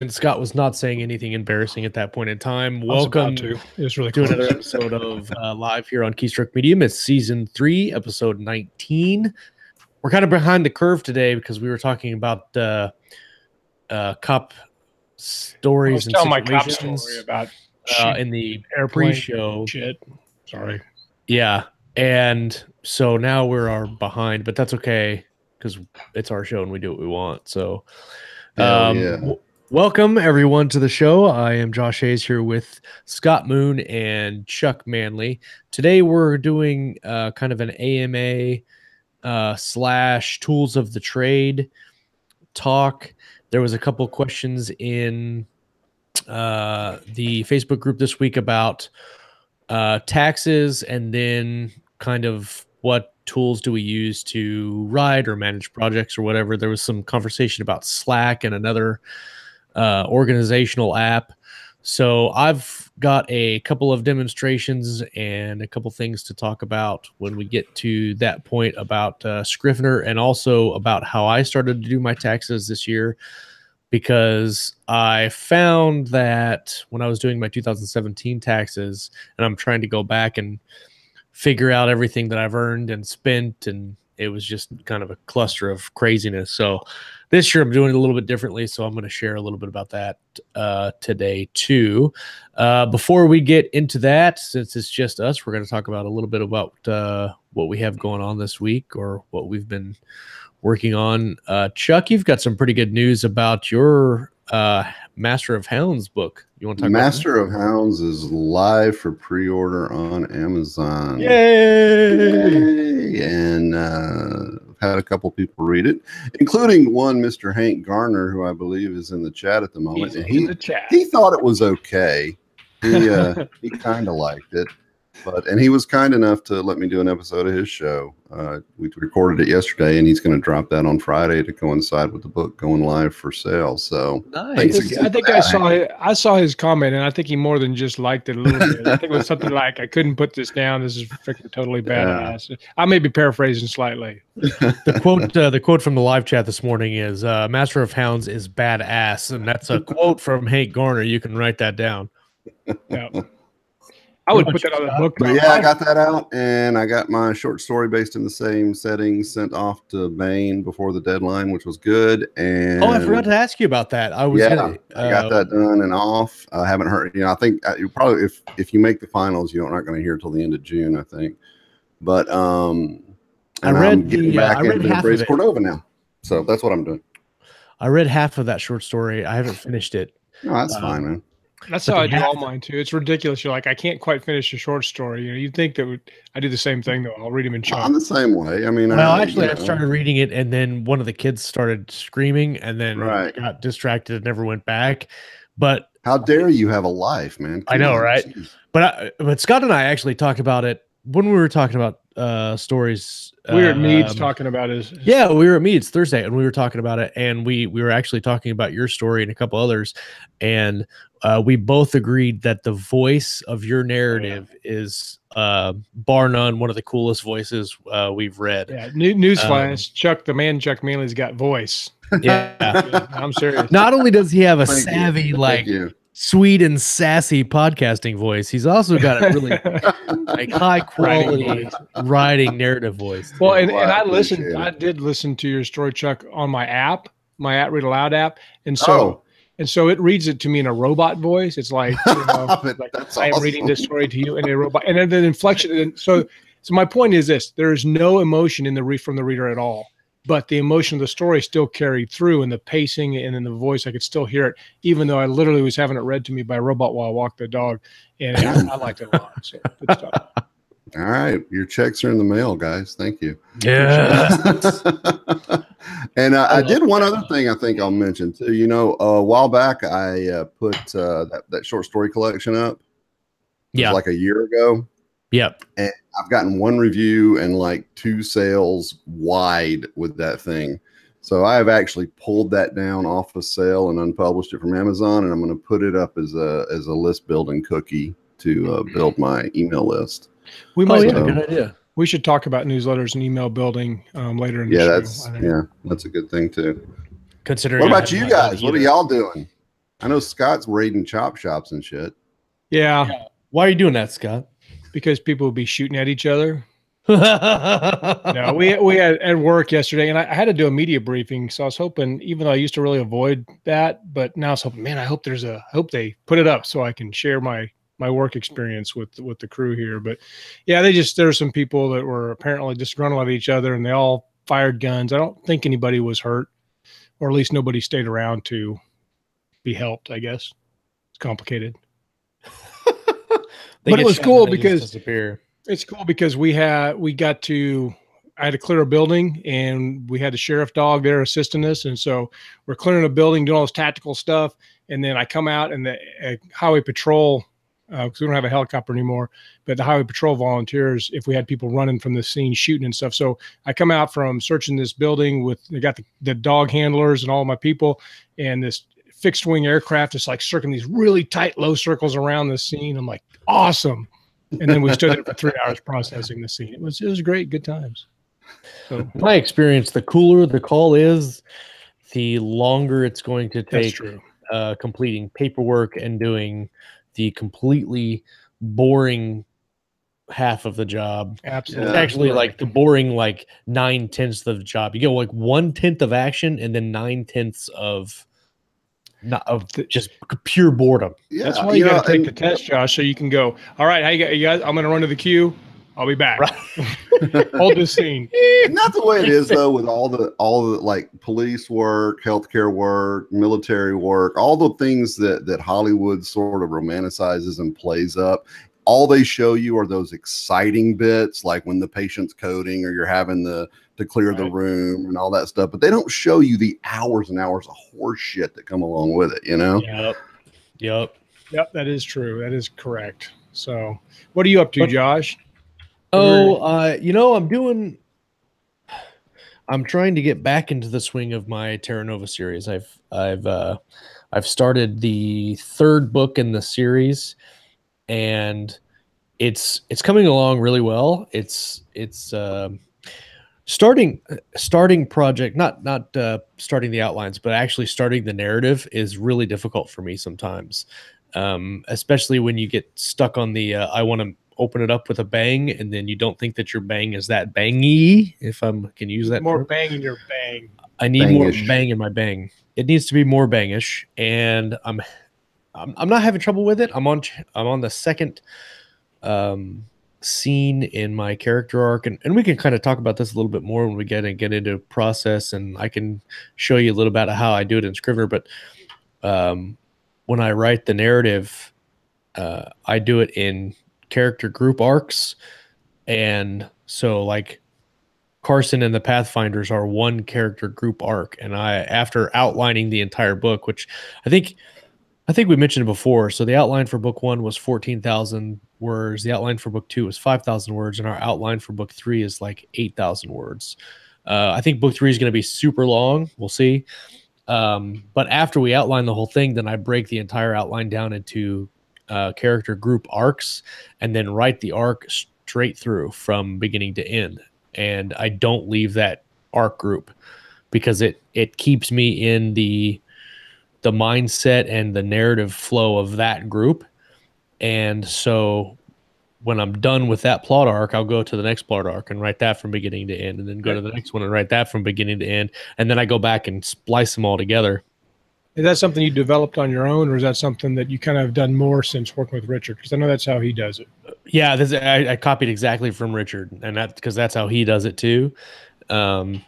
And Scott was not saying anything embarrassing at that point in time. Welcome to. It was really to close. another episode of Live here on Keystroke Medium. It's season 3, episode 19. We're kind of behind the curve today because we were talking about cop stories and situations. My cop story about in the airplane pre-show. Shit. Sorry. Yeah, and so now we're behind, but that's okay because it's our show and we do what we want. So, welcome everyone to the show. I am Josh Hayes here with Scott Moon and Chuck Manley. Today we're doing kind of an AMA / tools of the trade talk. There was a couple questions in the Facebook group this week about taxes, and then kind of what tools do we use to write or manage projects or whatever. There was some conversation about Slack and another organizational app. So I've got a couple of demonstrations and a couple things to talk about when we get to that point about Scrivener, and also about how I started to do my taxes this year, because I found that when I was doing my 2017 taxes and I'm trying to go back and figure out everything that I've earned and spent, and it was just kind of a cluster of craziness. So this year I'm doing it a little bit differently, so I'm going to share a little bit about that today too. Before we get into that, since it's just us, we're going to talk about a little bit about what we have going on this week, or what we've been working on. Chuck, you've got some pretty good news about your Master of Hounds book. You want to talk Master of Hounds is live for pre-order on Amazon. Yay! And had a couple people read it, including one Mr. Hank Garner, who I believe is in the chat at the moment. He's and in the chat. He thought it was okay. He kind of liked it. And he was kind enough to let me do an episode of his show. We recorded it yesterday, and he's going to drop that on Friday to coincide with the book going live for sale. So nice. I think I saw his comment, and I think he more than just liked it a little bit. I think it was something like, "I couldn't put this down. This is freaking totally badass." I may be paraphrasing slightly. The quote from the live chat this morning is "Master of Hounds is badass," and that's a quote from Hank Garner. You can write that down. Yeah. I would put that on the book. But yeah, I got that out, and I got my short story based in the same settings sent off to Maine before the deadline, which was good. And I forgot to ask you about that. I got that done and off. I haven't heard. I think you probably, if you make the finals, you're not going to hear till the end of June, I think. But I read half of it. Cordova now, so that's what I'm doing. I read half of that short story. I haven't finished it. No, that's fine, man. That's how I do all mine too. It's ridiculous. You're like, I can't quite finish a short story. You'd think that I do the same thing though. I'll read them in chunks. I'm the same way. I mean, I started reading it, and then one of the kids started screaming, and then got distracted and never went back. But how dare you have a life, man? I know, right? But Scott and I actually talked about it when we were talking about stories. We were at Mead's talking about his. Yeah, we were at Mead's Thursday, and we were talking about it, and we were actually talking about your story and a couple others, and we both agreed that the voice of your narrative is bar none one of the coolest voices we've read. Yeah, newsflash: Chuck Manley's got voice. Yeah, I'm serious. Not only does he have a savvy, sweet and sassy podcasting voice, he's also got a really high quality writing narrative voice. Well, and I listened. I did listen to your story, Chuck, on my app, Read Aloud app, and so. And so it reads it to me in a robot voice. It's like, I am reading this story to you in a robot, and then the inflection. And so my point is this: there is no emotion from the reader at all, but the emotion of the story still carried through, and the pacing and in the voice, I could still hear it, even though I literally was having it read to me by a robot while I walked the dog, and I liked it a lot. So good stuff. All right, your checks are in the mail, guys. Thank you. Yeah. And I did one other thing I think I'll mention too. A while back I put that short story collection up. Yeah, like a year ago. Yep. And I've gotten one review and like 2 sales wide with that thing. So I have actually pulled that down off of sale and unpublished it from Amazon, and I'm going to put it up as a list building cookie to build my email list. We might have a good idea. We should talk about newsletters and email building later in the show. That's a good thing too. Considering what about you guys? What are y'all doing? I know Scott's raiding chop shops and shit. Yeah. Why are you doing that, Scott? Because people will be shooting at each other. No, we had at work yesterday, and I had to do a media briefing. So I was hoping, even though I used to really avoid that, but now I was hoping, man, I hope they put it up so I can share my work experience with the crew here. But yeah, there were some people that were apparently disgruntled at each other, and they all fired guns. I don't think anybody was hurt, or at least nobody stayed around to be helped. I guess it's complicated. But it was cool because it's cool because I had to clear a building, and we had the sheriff dog there assisting us. And so we're clearing a building, doing all this tactical stuff. And then I come out, and the highway patrol, because we don't have a helicopter anymore, but the highway patrol volunteers, if we had people running from the scene, shooting and stuff. So I come out from searching this building they got the dog handlers and all my people, and this fixed wing aircraft is like circling these really tight, low circles around the scene. I'm like, awesome. And then we stood there for 3 hours processing the scene. It was great, good times. So my experience, the cooler the call is, the longer it's going to take completing paperwork and doing the completely boring half of the job. Absolutely. It's actually like the boring 9/10 of the job. You get 1/10 of action and then 9/10 of just pure boredom. Yeah, that's why you got to take the test, Josh, so you can go, all right, how you guys, I'm going to run to the queue. I'll be back. Right. Hold this scene. And that's the way it is, though, with all the like police work, healthcare work, military work, all the things that Hollywood sort of romanticizes and plays up. All they show you are those exciting bits, like when the patient's coding or you're having to clear the room and all that stuff. But they don't show you the hours and hours of horse shit that come along with it, you know? Yep. That is true. That is correct. So what are you up to, Josh? I'm trying to get back into the swing of my Terra Nova series. I've started the third book in the series, and it's coming along really well. It's starting project, not starting the outlines, but actually starting the narrative is really difficult for me sometimes, especially when you get stuck on the I want to open it up with a bang, and then you don't think that your bang is that bangy, if I can use that more term. Bang in your bang. I need more bang in my bang. It needs to be more bangish, and I'm not having trouble with it. I'm on the second scene in my character arc, and we can kind of talk about this a little bit more when we get into process, and I can show you a little bit of how I do it in Scrivener. But when I write the narrative, I do it in character group arcs, and so like Carson and the Pathfinders are one character group arc, and after outlining the entire book, which I think we mentioned it before, so the outline for book 1 was 14,000 words, the outline for book 2 was 5,000 words, and our outline for book 3 is like 8,000 words. I think book 3 is going to be super long, we'll see, but after we outline the whole thing, then I break the entire outline down into character group arcs, and then write the arc straight through from beginning to end. And I don't leave that arc group because it keeps me in the mindset and the narrative flow of that group. And so when I'm done with that plot arc, I'll go to the next plot arc and write that from beginning to end, and then go to the next one and write that from beginning to end. And then I go back and splice them all together. Is that something you developed on your own, or is that something that you kind of have done more since working with Richard? Because I know that's how he does it. Yeah, I copied exactly from Richard, and because that's how he does it too. And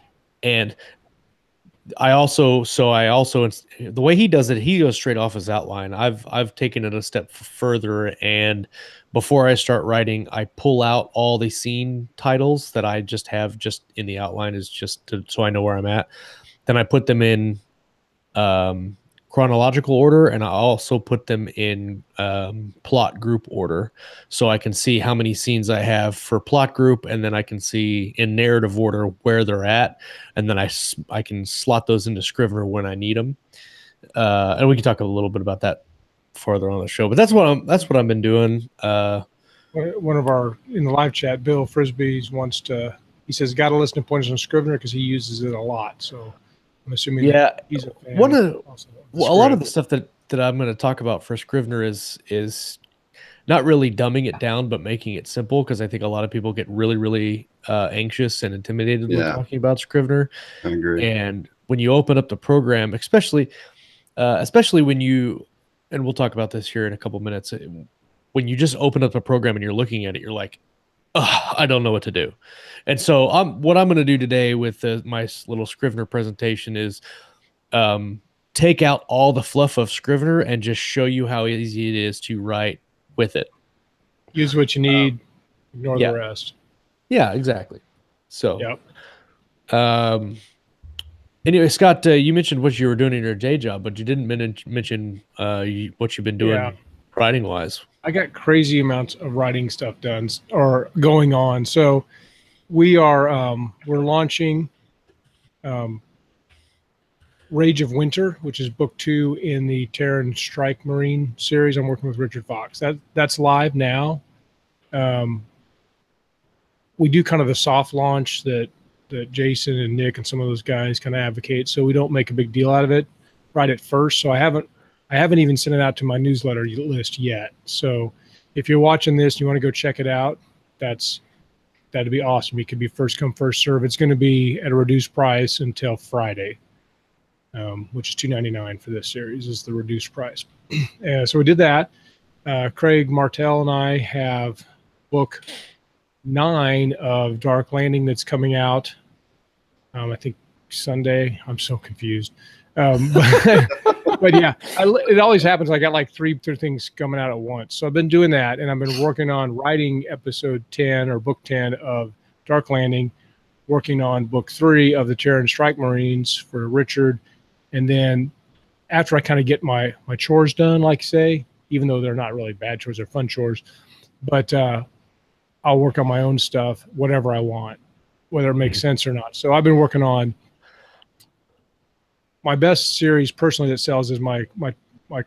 I also the way he does it, he goes straight off his outline. I've taken it a step further, and before I start writing, I pull out all the scene titles that I just have just in the outline, so I know where I'm at. Then I put them in chronological order, and I also put them in plot group order, so I can see how many scenes I have for plot group, and then I can see in narrative order where they're at, and then I can slot those into Scrivener when I need them. And we can talk a little bit about that farther on the show, but that's what I've been doing. One of our in the live chat, Bill Frisbee's he says got to listen to Pointers on Scrivener because he uses it a lot. So I'm assuming he's a fan. A lot of the stuff that that I'm going to talk about for Scrivener is not really dumbing it down, but making it simple, because I think a lot of people get really anxious and intimidated when talking about Scrivener. I agree. And when you open up the program, especially when you, and we'll talk about this here in a couple minutes, when you just open up the program and you're looking at it, you're like, oh, I don't know what to do. And so what I'm going to do today with my little Scrivener presentation is take out all the fluff of Scrivener and just show you how easy it is to write with it. Use what you need, ignore the rest. Yeah, exactly. So, anyway, Scott, you mentioned what you were doing in your day job, but you didn't mention what you've been doing writing wise. I got crazy amounts of writing stuff done or going on. So we are we're launching Rage of Winter, which is book 2 in the Terran Strike Marine series. I'm working with Richard Fox. That's live now. We do kind of the soft launch that Jason and Nick and some of those guys kind of advocate, so we don't make a big deal out of it right at first. So I haven't even sent it out to my newsletter list yet. So if you're watching this and you want to go check it out, that'd be awesome. It could be first come, first serve. It's going to be at a reduced price until Friday, which is $2.99 for this series is the reduced price. So we did that. Craig Martell and I have book 9 of Dark Landing that's coming out. I think Sunday. I'm so confused. But yeah, it always happens. I got like three things coming out at once. So I've been doing that, and I've been working on writing episode 10 or book 10 of Dark Landing, working on book 3 of the Terran Strike Marines for Richard. And then after I kind of get my chores done, like say, even though they're not really bad chores, they're fun chores, but I'll work on my own stuff, whatever I want, whether it makes sense or not. So I've been working on my best series personally that sells is my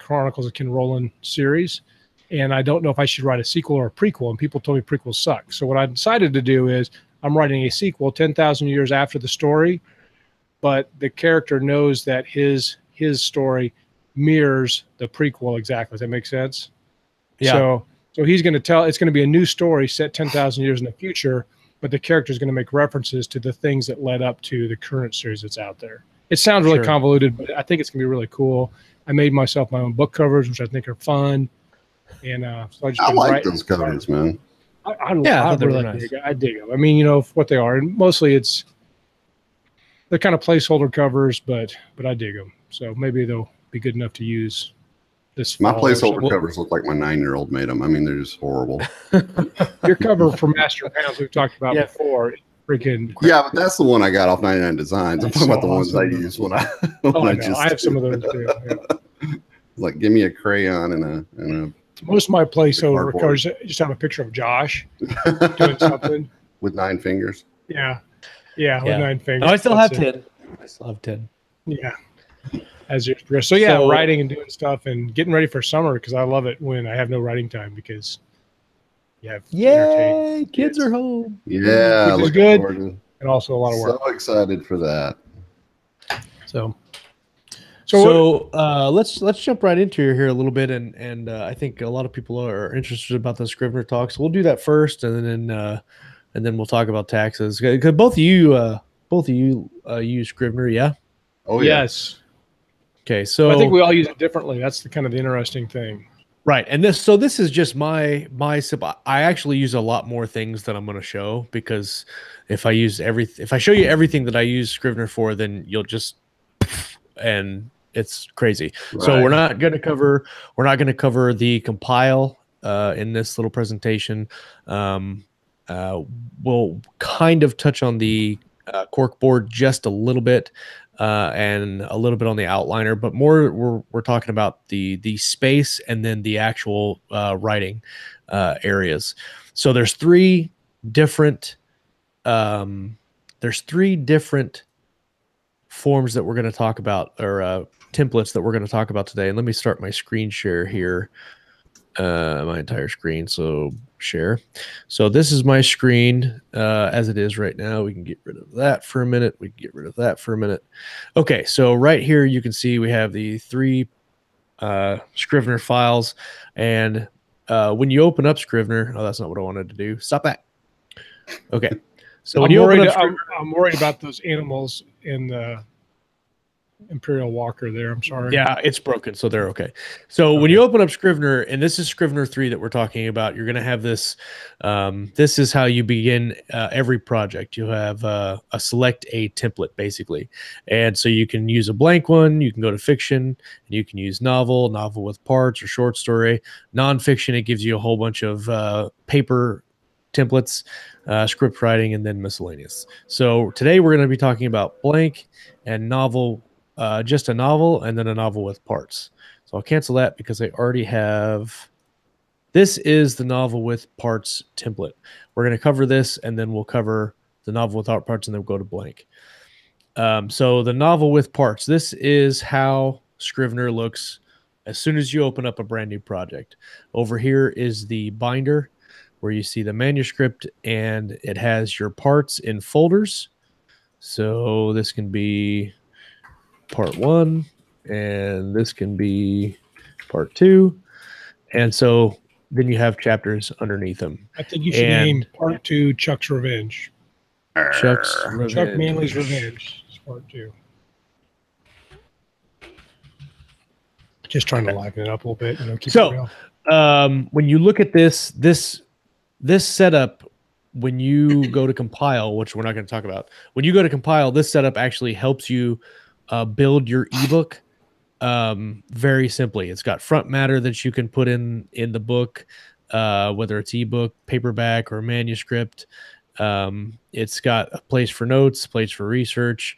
Chronicles of Ken Roland series. And I don't know if I should write a sequel or a prequel. And people told me prequels suck. So what I decided to do is I'm writing a sequel 10,000 years after the story, but the character knows that his story mirrors the prequel exactly. Does that make sense? Yeah. So he's going to tell, it's going to be a new story set 10,000 years in the future, but the character is going to make references to the things that led up to the current series that's out there. It sounds really convoluted, but I think it's going to be really cool. I made myself my own book covers, which I think are fun. And so I like those covers, man. I really nice. I dig them. I mean, you know, what they are. And mostly they're kind of placeholder covers, but I dig them. So maybe they'll be good enough to use this fall. My placeholder covers look like my 9-year-old made them. I mean, they're just horrible. Your cover for Master of Hounds we've talked about before. Freaking yeah, but that's the one I got off 99 Designs. I'm talking about the ones I use when I I have some of those too. Yeah. Like, give me a crayon and a most of my placeholder covers just have a picture of Josh doing something with 9 fingers. Yeah, with 9 fingers. Oh, I still have 10. I still have 10. Yeah. As you progress. So yeah, writing and doing stuff and getting ready for summer because I love it when I have no writing time because you have yay, kids are home. Yeah, which is good and also a lot of work. So excited for that. So let's jump right into here a little bit, and I think a lot of people are interested about the Scrivener talk, so we'll do that first, and then we'll talk about taxes. Because both of you use Scrivener, yeah? Oh yeah. Yes. Okay, so I think we all use it differently. That's the kind of the interesting thing. Right, and this is just my I actually use a lot more things than I'm going to show, because if I show you everything that I use Scrivener for, then you'll just and it's crazy. Right. So we're not going to cover the compile in this little presentation. We'll kind of touch on the corkboard just a little bit. And a little bit on the outliner, but more we're talking about the space and then the actual writing areas. So there's three different forms that we're going to talk about, or templates that we're going to talk about today. And let me start my screen share here, my entire screen. So share. So this is my screen as it is right now. We can get rid of that for a minute. We can get rid of that for a minute. Okay, so right here you can see we have the three Scrivener files. And when you open up Scrivener, oh, that's not what I wanted to do. Stop that. Okay. So when you open up Scrivener, I'm worried about those animals in the Imperial Walker there. I'm sorry. Yeah, it's broken, so they're okay. So when you open up Scrivener, and this is Scrivener 3 that we're talking about, you're going to have this. This is how you begin every project. You have a select a template, basically. And so you can use a blank one. You can go to fiction, and you can use novel with parts, or short story. Nonfiction, it gives you a whole bunch of paper templates, script writing, and then miscellaneous. So today we're going to be talking about blank and novel. Just a novel, and then a novel with parts. So I'll cancel that because I already have. This is the novel with parts template. We're going to cover this, and then we'll cover the novel without parts, and then we'll go to blank. So the novel with parts. This is how Scrivener looks as soon as you open up a brand new project. Over here is the binder where you see the manuscript, and it has your parts in folders. So this can be part 1, and this can be part 2, and so then you have chapters underneath them. I think you should name part 2 Chuck's Revenge. Chuck Manley's Revenge is part 2. Just trying to liven it up a little bit, keep it real. When you look at this setup, when you go to compile, which we're not going to talk about, when you go to compile, this setup actually helps you build your ebook very simply. It's got front matter that you can put in the book, whether it's ebook, paperback, or manuscript. It's got a place for notes, place for research,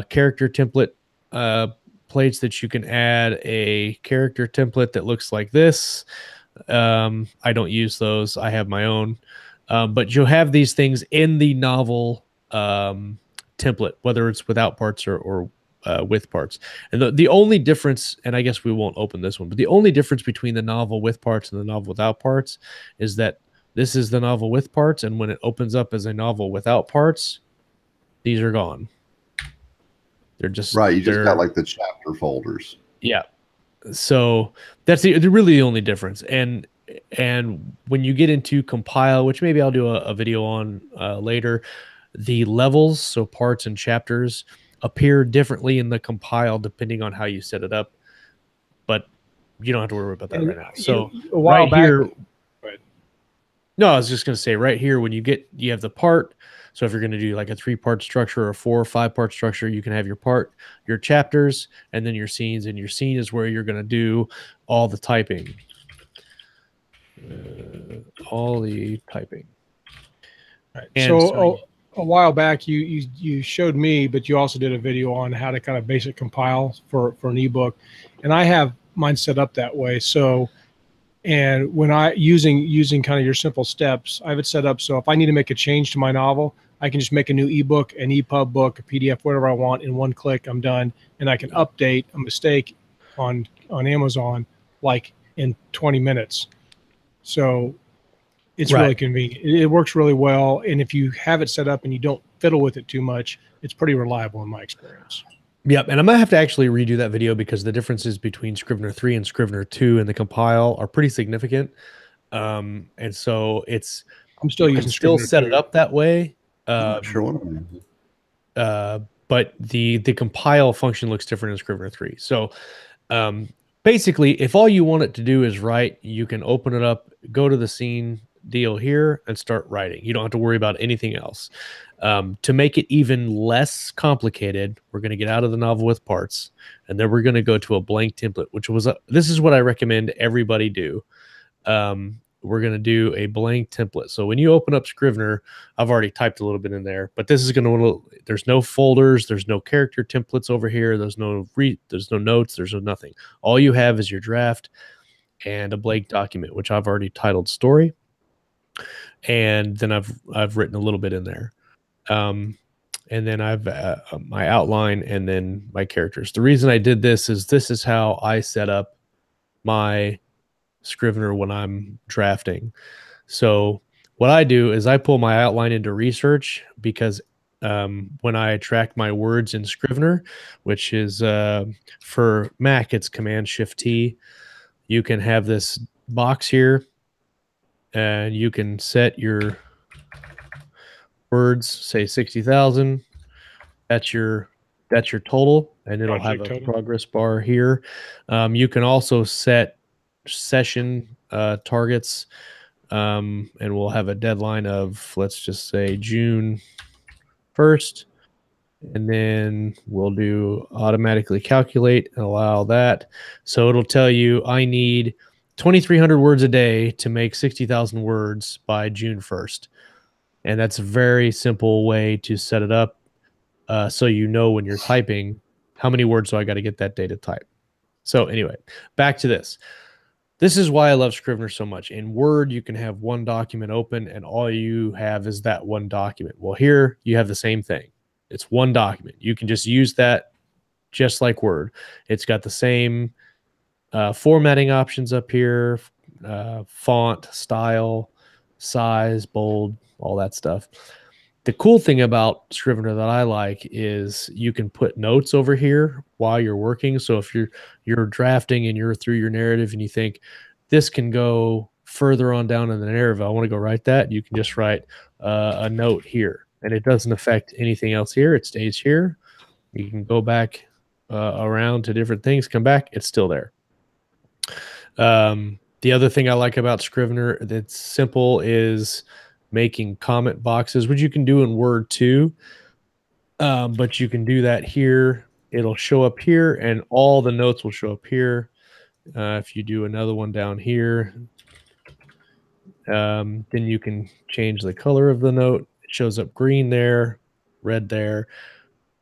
character template plates that you can add a character template that looks like this. I don't use those. I have my own. But you'll have these things in the novel template, whether it's without parts or with parts. And the only difference, and I guess we won't open this one, but the only difference between the novel with parts and the novel without parts is that this is the novel with parts, and when it opens up as a novel without parts, these are gone. They're just right. You just got like the chapter folders. Yeah. So that's really the only difference. And when you get into compile, which maybe I'll do a video on later, the levels, so parts and chapters, appear differently in the compile depending on how you set it up, but you don't have to worry about that right now. So right here, no, I was just going to say right here, when you have the part. So if you're going to do like a 3-part structure or 4 or 5-part structure, you can have your part, your chapters, and then your scenes. And your scene is where you're going to do all the typing. All the typing. Right. So a while back, you showed me, but you also did a video on how to kind of basic compile for an ebook, and I have mine set up that way. So, and when I using kind of your simple steps, I have it set up so if I need to make a change to my novel, I can just make a new ebook, an EPUB book, a PDF, whatever I want in one click. I'm done, and I can update a mistake on Amazon like in 20 minutes. So it's really convenient. It works really well. And if you have it set up and you don't fiddle with it too much, it's pretty reliable in my experience. Yep. And I'm going to have to actually redo that video because the differences between Scrivener 3 and Scrivener 2 in the compile are pretty significant. And so I'm still using Scrivener set 2. It up that way. Sure. But the compile function looks different in Scrivener 3. So basically, if all you want it to do is write, you can open it up, go to the scene deal here, and start writing. You don't have to worry about anything else. To make it even less complicated, we're going to get out of the novel with parts, and then we're going to go to a blank template, which was this is what I recommend everybody do. We're going to do a blank template. So when you open up Scrivener, I've already typed a little bit in there, but this is going to, there's no folders, there's no character templates over here, there's no notes, there's no nothing. All you have is your draft and a blank document, which I've already titled story. And then I've written a little bit in there. And then I've my outline and then my characters. The reason I did this is how I set up my Scrivener when I'm drafting. So what I do is I pull my outline into research because when I track my words in Scrivener, which is for Mac, it's Command-Shift-T. You can have this box here, and you can set your words, say 60,000. That's your total, and it'll have a progress bar here. You can also set session targets, and we'll have a deadline of, let's just say, June 1st, and then we'll do automatically calculate and allow that. So it'll tell you I need 2,300 words a day to make 60,000 words by June 1st. And that's a very simple way to set it up, so you know when you're typing how many words do I got to get that day to type. So anyway, back to this. This is why I love Scrivener so much. In Word, you can have one document open, and all you have is that one document. Well, here you have the same thing. It's one document. You can just use that just like Word. It's got the same formatting options up here, font, style, size, bold, all that stuff. The cool thing about Scrivener that I like is you can put notes over here while you're working. So if you're drafting and you're through your narrative and you think this can go further on down in the narrative, I want to go write that, you can just write a note here, and it doesn't affect anything else here. It stays here. You can go back around to different things, come back, it's still there. The other thing I like about Scrivener that's simple is making comment boxes, which you can do in Word too, but you can do that here. It'll show up here, and all the notes will show up here. If you do another one down here, then you can change the color of the note. It shows up green there, red there.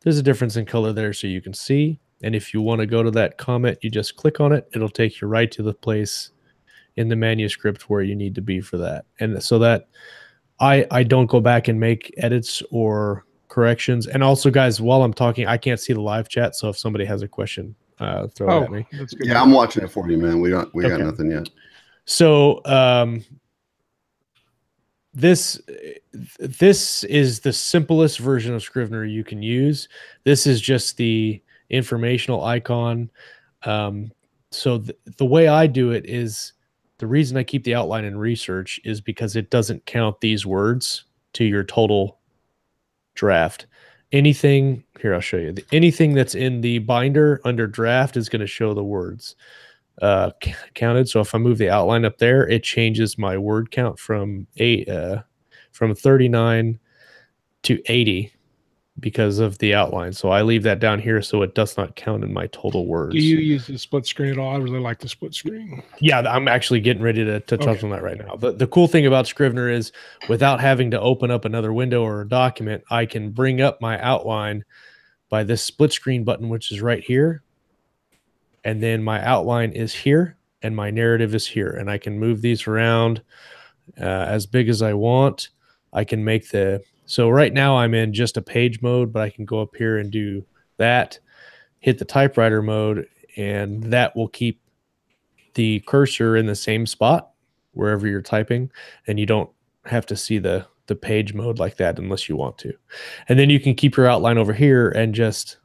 There's a difference in color there so you can see. And if you want to go to that comment, you just click on it. It'll take you right to the place in the manuscript where you need to be for that. And so that I don't go back and make edits or corrections. And also, guys, while I'm talking, I can't see the live chat. So if somebody has a question, throw it at me. That's good. Yeah, I'm watching it for you, man. We got nothing yet. So this is the simplest version of Scrivener you can use. This is just the informational icon. So the way I do it is, the reason I keep the outline in research is because it doesn't count these words to your total draft. Anything here, I'll show you. Anything that's in the binder under draft is going to show the words counted. So if I move the outline up there, it changes my word count from 39 to 80 because of the outline. So I leave that down here so it does not count in my total words. Do you use the split screen at all? I really like the split screen. Yeah, I'm actually getting ready to touch on that right now. The cool thing about Scrivener is, without having to open up another window or a document, I can bring up my outline by this split screen button, which is right here. And then my outline is here and my narrative is here. And I can move these around as big as I want. I can make so right now I'm in just a page mode, but I can go up here and do that, hit the typewriter mode, and that will keep the cursor in the same spot wherever you're typing, and you don't have to see the page mode like that unless you want to. And then you can keep your outline over here and just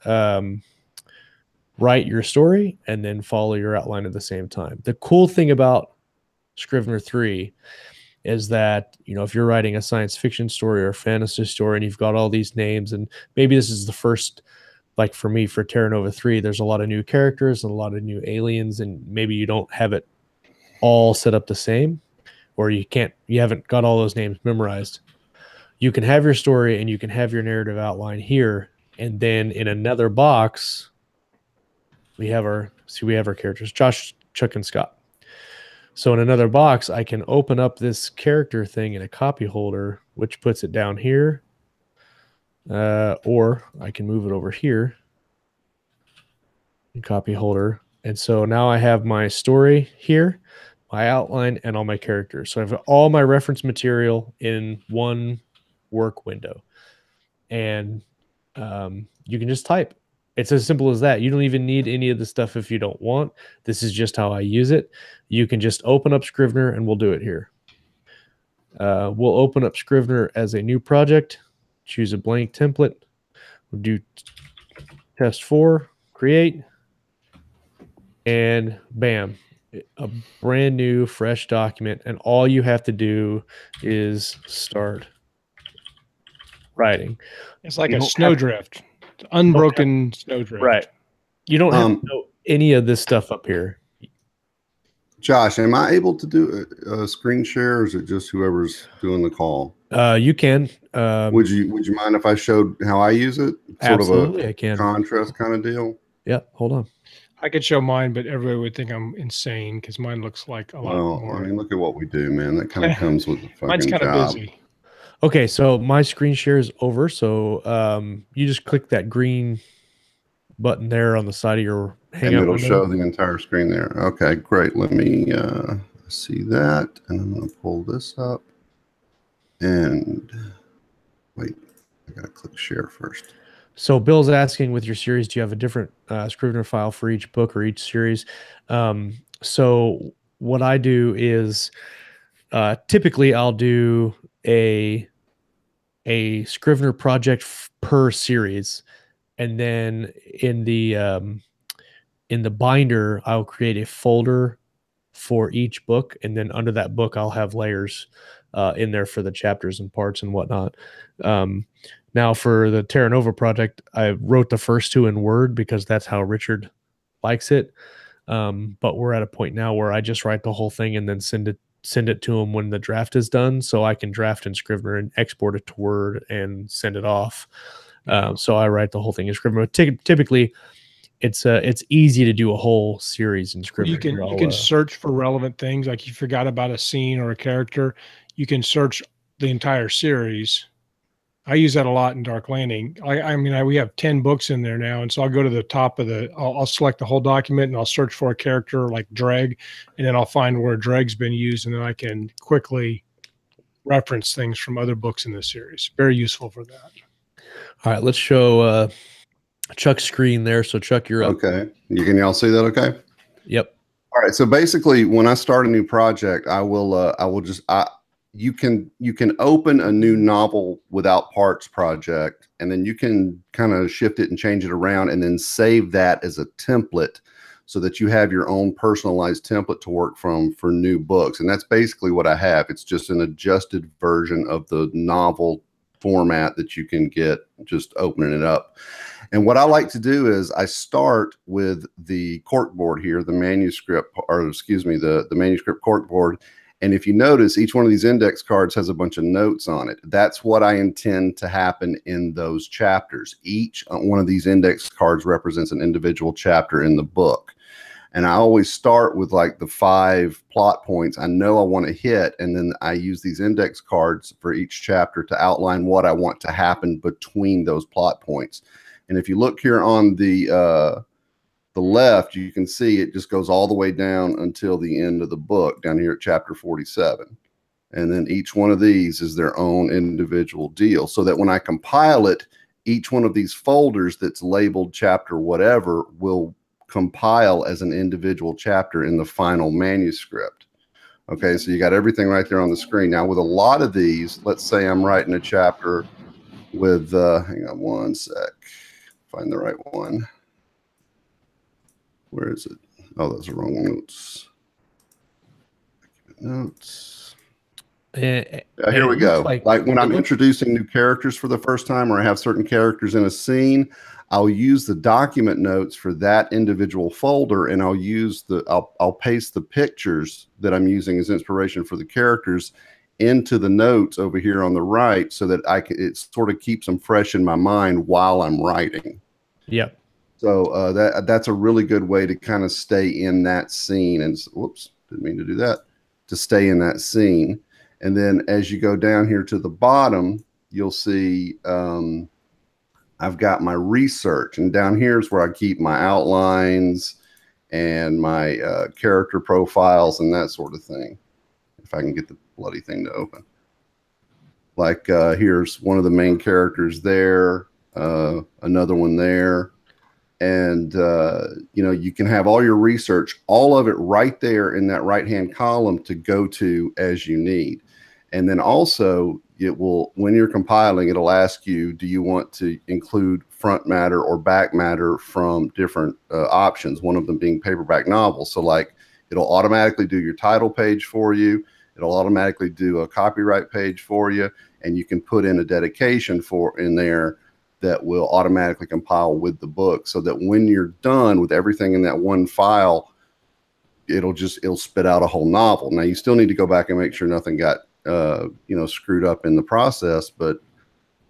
write your story and then follow your outline at the same time. The cool thing about Scrivener 3 is that, if you're writing a science fiction story or a fantasy story and you've got all these names, and maybe this is the first, like for me, for Terra Nova 3, there's a lot of new characters and a lot of new aliens, and maybe you don't have it all set up the same, or you haven't got all those names memorized. You can have your story and you can have your narrative outline here, and then in another box, we have our characters, Josh, Chuck, and Scott. So in another box, I can open up this character thing in a copy holder, which puts it down here. Or I can move it over here in copy holder. And so now I have my story here, my outline, and all my characters. So I have all my reference material in one work window. And you can just type. It's as simple as that. You don't even need any of the stuff if you don't want. This is just how I use it. You can just open up Scrivener, and we'll do it here. We'll open up Scrivener as a new project, choose a blank template. We'll do test 4, create, and bam, a brand new fresh document. And all you have to do is start writing. It's like a snowdrift, unbroken snowdrift. Right. You don't have to know any of this stuff up here. Josh, am I able to do a screen share, or is it just whoever's doing the call? You can. Would you mind if I showed how I use it? Absolutely, I can. Contrast kind of deal. Yep. Hold on. I could show mine, but everybody would think I'm insane because mine looks like a lot more. I mean, look at what we do, man. That kind of comes with the fucking mine's kind of busy. Okay, so my screen share is over. So you just click that green button there on the side of your hangout. And it'll show the entire screen there. Okay, great. Let me see that. And I'm going to pull this up. And wait, I got to click share first. So Bill's asking, with your series, do you have a different Scrivener file for each book or each series? So what I do is typically I'll do a Scrivener project per series, and then in the binder I'll create a folder for each book, and then under that book I'll have layers in there for the chapters and parts and whatnot. Now for the Terra Nova project, I wrote the first 2 in Word because that's how Richard likes it. But we're at a point now where I just write the whole thing and then send it to him when the draft is done, so I can draft in Scrivener and export it to Word and send it off. So I write the whole thing in Scrivener. Typically, it's easy to do a whole series in Scrivener. You can search for relevant things, like you forgot about a scene or a character. You can search the entire series. I use that a lot in Dark Landing. We have 10 books in there now, and so I'll go to the top of I'll select the whole document and I'll search for a character like Dreg, and then I'll find where Dreg's been used, and then I can quickly reference things from other books in the series. Very useful for that. All right, let's show Chuck's screen there. So Chuck, you're up. Okay, can y'all see that? Okay. Yep. All right. So basically, when I start a new project, you can open a new novel without parts project, and then you can kind of shift it and change it around and then save that as a template so that you have your own personalized template to work from for new books. And that's basically what I have. It's just an adjusted version of the novel format that you can get just opening it up. And what I like to do is I start with the corkboard here, the manuscript, or excuse me, the manuscript corkboard. And if you notice, each one of these index cards has a bunch of notes on it. That's what I intend to happen in those chapters. Each one of these index cards represents an individual chapter in the book. And I always start with like the 5 plot points I know I want to hit. And then I use these index cards for each chapter to outline what I want to happen between those plot points. And if you look here on the left, you can see it just goes all the way down until the end of the book down here at chapter 47. And then each one of these is their own individual deal, so that when I compile it, each one of these folders that's labeled chapter whatever will compile as an individual chapter in the final manuscript. Okay, so you got everything right there on the screen. Now with a lot of these, let's say I'm writing a chapter with, hang on one sec, find the right one. Where is it? Oh, those are wrong notes. Notes. Here we go. Like when I'm introducing new characters for the first time, or I have certain characters in a scene, I'll use the document notes for that individual folder, and I'll use I'll paste the pictures that I'm using as inspiration for the characters into the notes over here on the right, so that it sort of keeps them fresh in my mind while I'm writing. Yep. So that's a really good way to kind of stay in that scene. And whoops, didn't mean to do that. To stay in that scene. And then as you go down here to the bottom, you'll see I've got my research. And down here is where I keep my outlines and my character profiles and that sort of thing. If I can get the bloody thing to open. Like here's one of the main characters there, another one there. And, you can have all your research, all of it right there in that right-hand column to go to as you need. And then also it will, when you're compiling, it'll ask you, do you want to include front matter or back matter from different options, one of them being paperback novels. So like it'll automatically do your title page for you. It'll automatically do a copyright page for you. And you can put in a dedication in there that will automatically compile with the book, so that when you're done with everything in that one file, it'll spit out a whole novel. Now you still need to go back and make sure nothing got screwed up in the process, but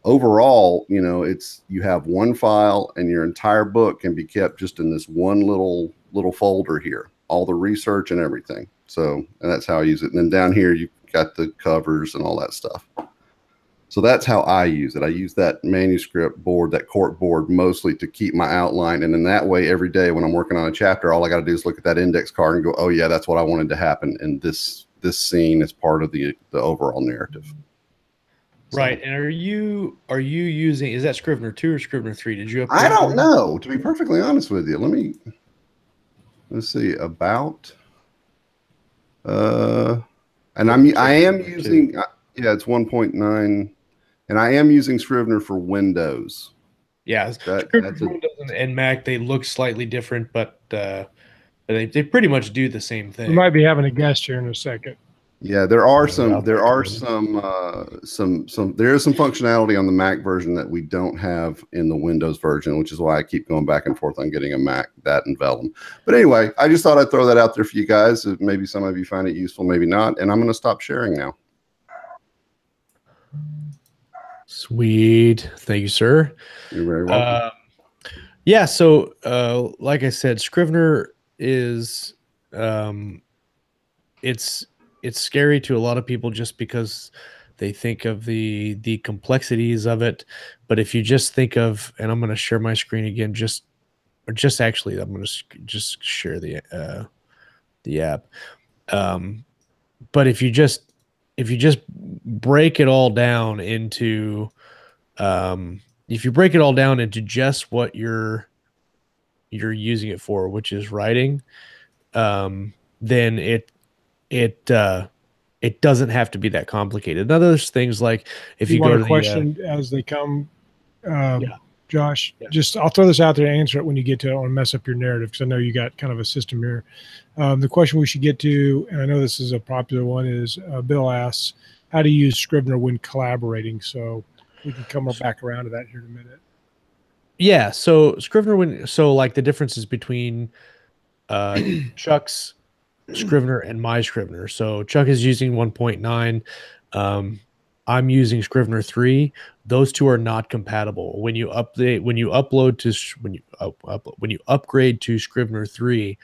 overall, you have one file and your entire book can be kept just in this one little folder here, all the research and everything. So, and that's how I use it. And then down here you've got the covers and all that stuff. So that's how I use it. I use that manuscript board, that cork board, mostly to keep my outline. And in that way, every day when I'm working on a chapter, all I got to do is look at that index card and go, oh yeah, that's what I wanted to happen in this scene as part of the overall narrative. Right. So, and are you using, is that Scrivener 2 or Scrivener 3? Did you I don't know, to be perfectly honest with you. Let's see, about and I am using it's 1.9, and I am using Scrivener for Windows. Yeah, Scrivener for Windows and Mac, they look slightly different, but they pretty much do the same thing. We might be having a guest here in a second. Yeah, there is some functionality on the Mac version that we don't have in the Windows version, which is why I keep going back and forth on getting a Mac, that and Vellum. But anyway, I just thought I'd throw that out there for you guys. Maybe some of you find it useful, maybe not. And I'm going to stop sharing now. Sweet. Thank you, sir. You're very welcome. Yeah, so like I said, Scrivener is it's scary to a lot of people just because they think of the complexities of it. But if you just think of, and I'm going to share my screen again, I'm going to just share the app. But if you just break it all down into just what you're using it for, which is writing, then it doesn't have to be that complicated. Now there's things like if you go to the question as they come, Josh, I'll throw this out there and answer it when you get to it. I want to mess up your narrative because I know you got kind of a system here. The question we should get to, and I know this is a popular one, is Bill asks how to use Scrivener when collaborating. So we can come back around to that here in a minute. Yeah. So Scrivener like the differences between Chuck's Scrivener and my Scrivener. So Chuck is using 1.9. I'm using Scrivener 3. Those two are not compatible. When you upgrade to Scrivener 3,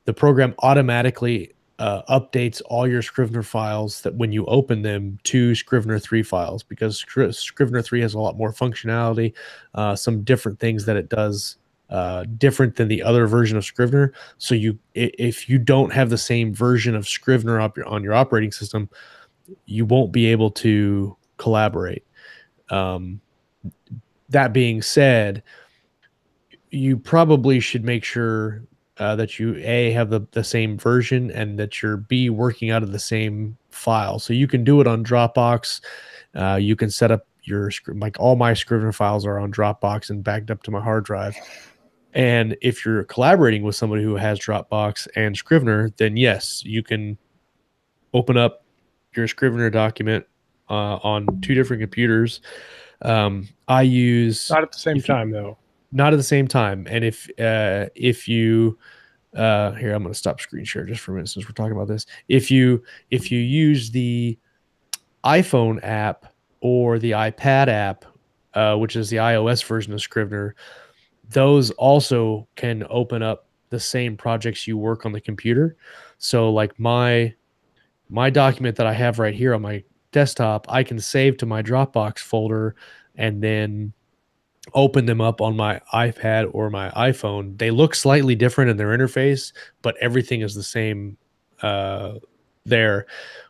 the program automatically updates all your Scrivener files that when you open them to Scrivener 3 files, because Scrivener 3 has a lot more functionality, some different things that it does different than the other version of Scrivener. So if you don't have the same version of Scrivener on your operating system, you won't be able to collaborate. That being said, you probably should make sure that you have the same version and that you're working out of the same file. So you can do it on Dropbox. You can set up like all my Scrivener files are on Dropbox and backed up to my hard drive. And if you're collaborating with somebody who has Dropbox and Scrivener, then yes, you can open up your Scrivener document on two different computers. I use not at the same time though. Not at the same time. And if you here, I'm going to stop screen share just for a minute since we're talking about this. If you use the iPhone app or the iPad app, which is the iOS version of Scrivener, those also can open up the same projects you work on the computer. So like my document that I have right here on my desktop, I can save to my Dropbox folder and then open them up on my iPad or my iPhone. They look slightly different in their interface, but everything is the same there.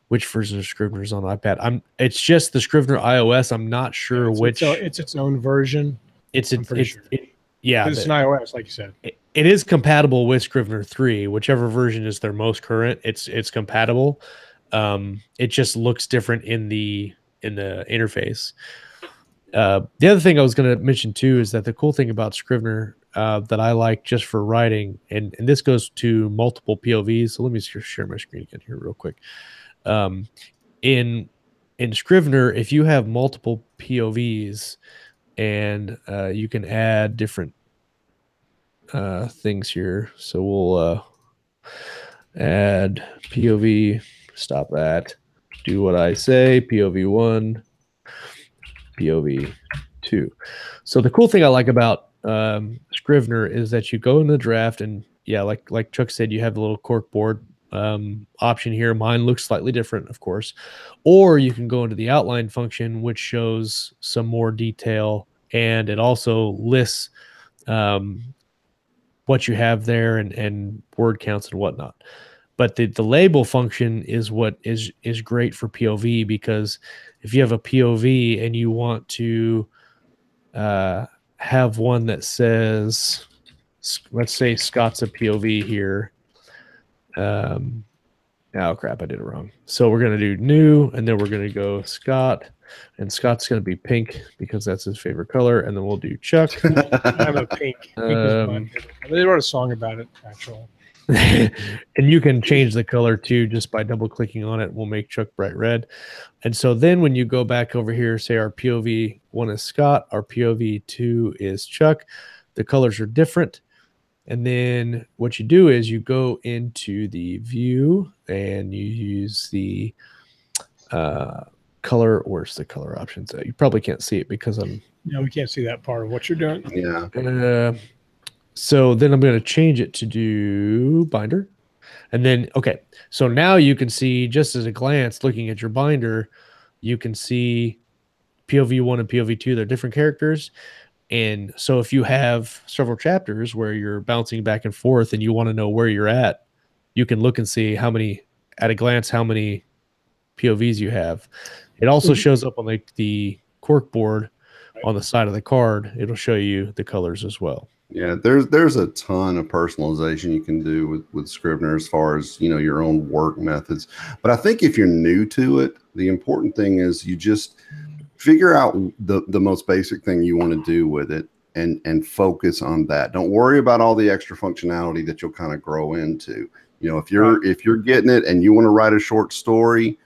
Which version of Scrivener is on iPad? It's just the Scrivener iOS. I'm not sure which. It's its own version. It's an iOS, like you said. It is compatible with Scrivener 3, whichever version is their most current. It's compatible. It just looks different in the interface. The other thing I was going to mention too is that the cool thing about Scrivener that I like just for writing, and this goes to multiple POVs. So let me share my screen again here real quick. In Scrivener, if you have multiple POVs, and you can add different things here. So we'll add POV. Stop that. Do what I say. POV 1. POV 2. So the cool thing I like about Scrivener is that you go in the draft, and yeah, like Chuck said, you have the little cork board option here. Mine looks slightly different, of course. Or you can go into the outline function, which shows some more detail, and it also lists what you have there and word counts and whatnot. But the label function is what is great for POV, because if you have a POV and you want to have one that says, let's say Scott's a POV here. Oh crap, I did it wrong. So we're going to do new, and then we're going to go Scott, and Scott's going to be pink because that's his favorite color, and then we'll do Chuck. I'm a pink. Pink is my favorite. They wrote a song about it, actually. And you can change the color too just by double clicking on it. We'll make Chuck bright red. And so then when you go back over here, say our POV 1 is Scott, our POV 2 is Chuck, the colors are different. And then what you do is you go into the view and you use the color. Where's the color options at? You probably can't see it because I'm. No, we can't see that part of what you're doing. Yeah. So then I'm going to change it to do binder. And then, okay, so now you can see, just as a glance, looking at your binder, you can see POV 1 and POV 2, they're different characters. And so if you have several chapters where you're bouncing back and forth and you want to know where you're at, you can look and see how many, at a glance, how many POVs you have. It also shows up on the cork board on the side of the card. It'll show you the colors as well. Yeah, there's a ton of personalization you can do with Scrivener as far as, you know, your own work methods. But I think if you're new to it, the important thing is you just figure out the most basic thing you want to do with it and focus on that. Don't worry about all the extra functionality that you'll kind of grow into. You know, if you're getting it and you want to write a short story,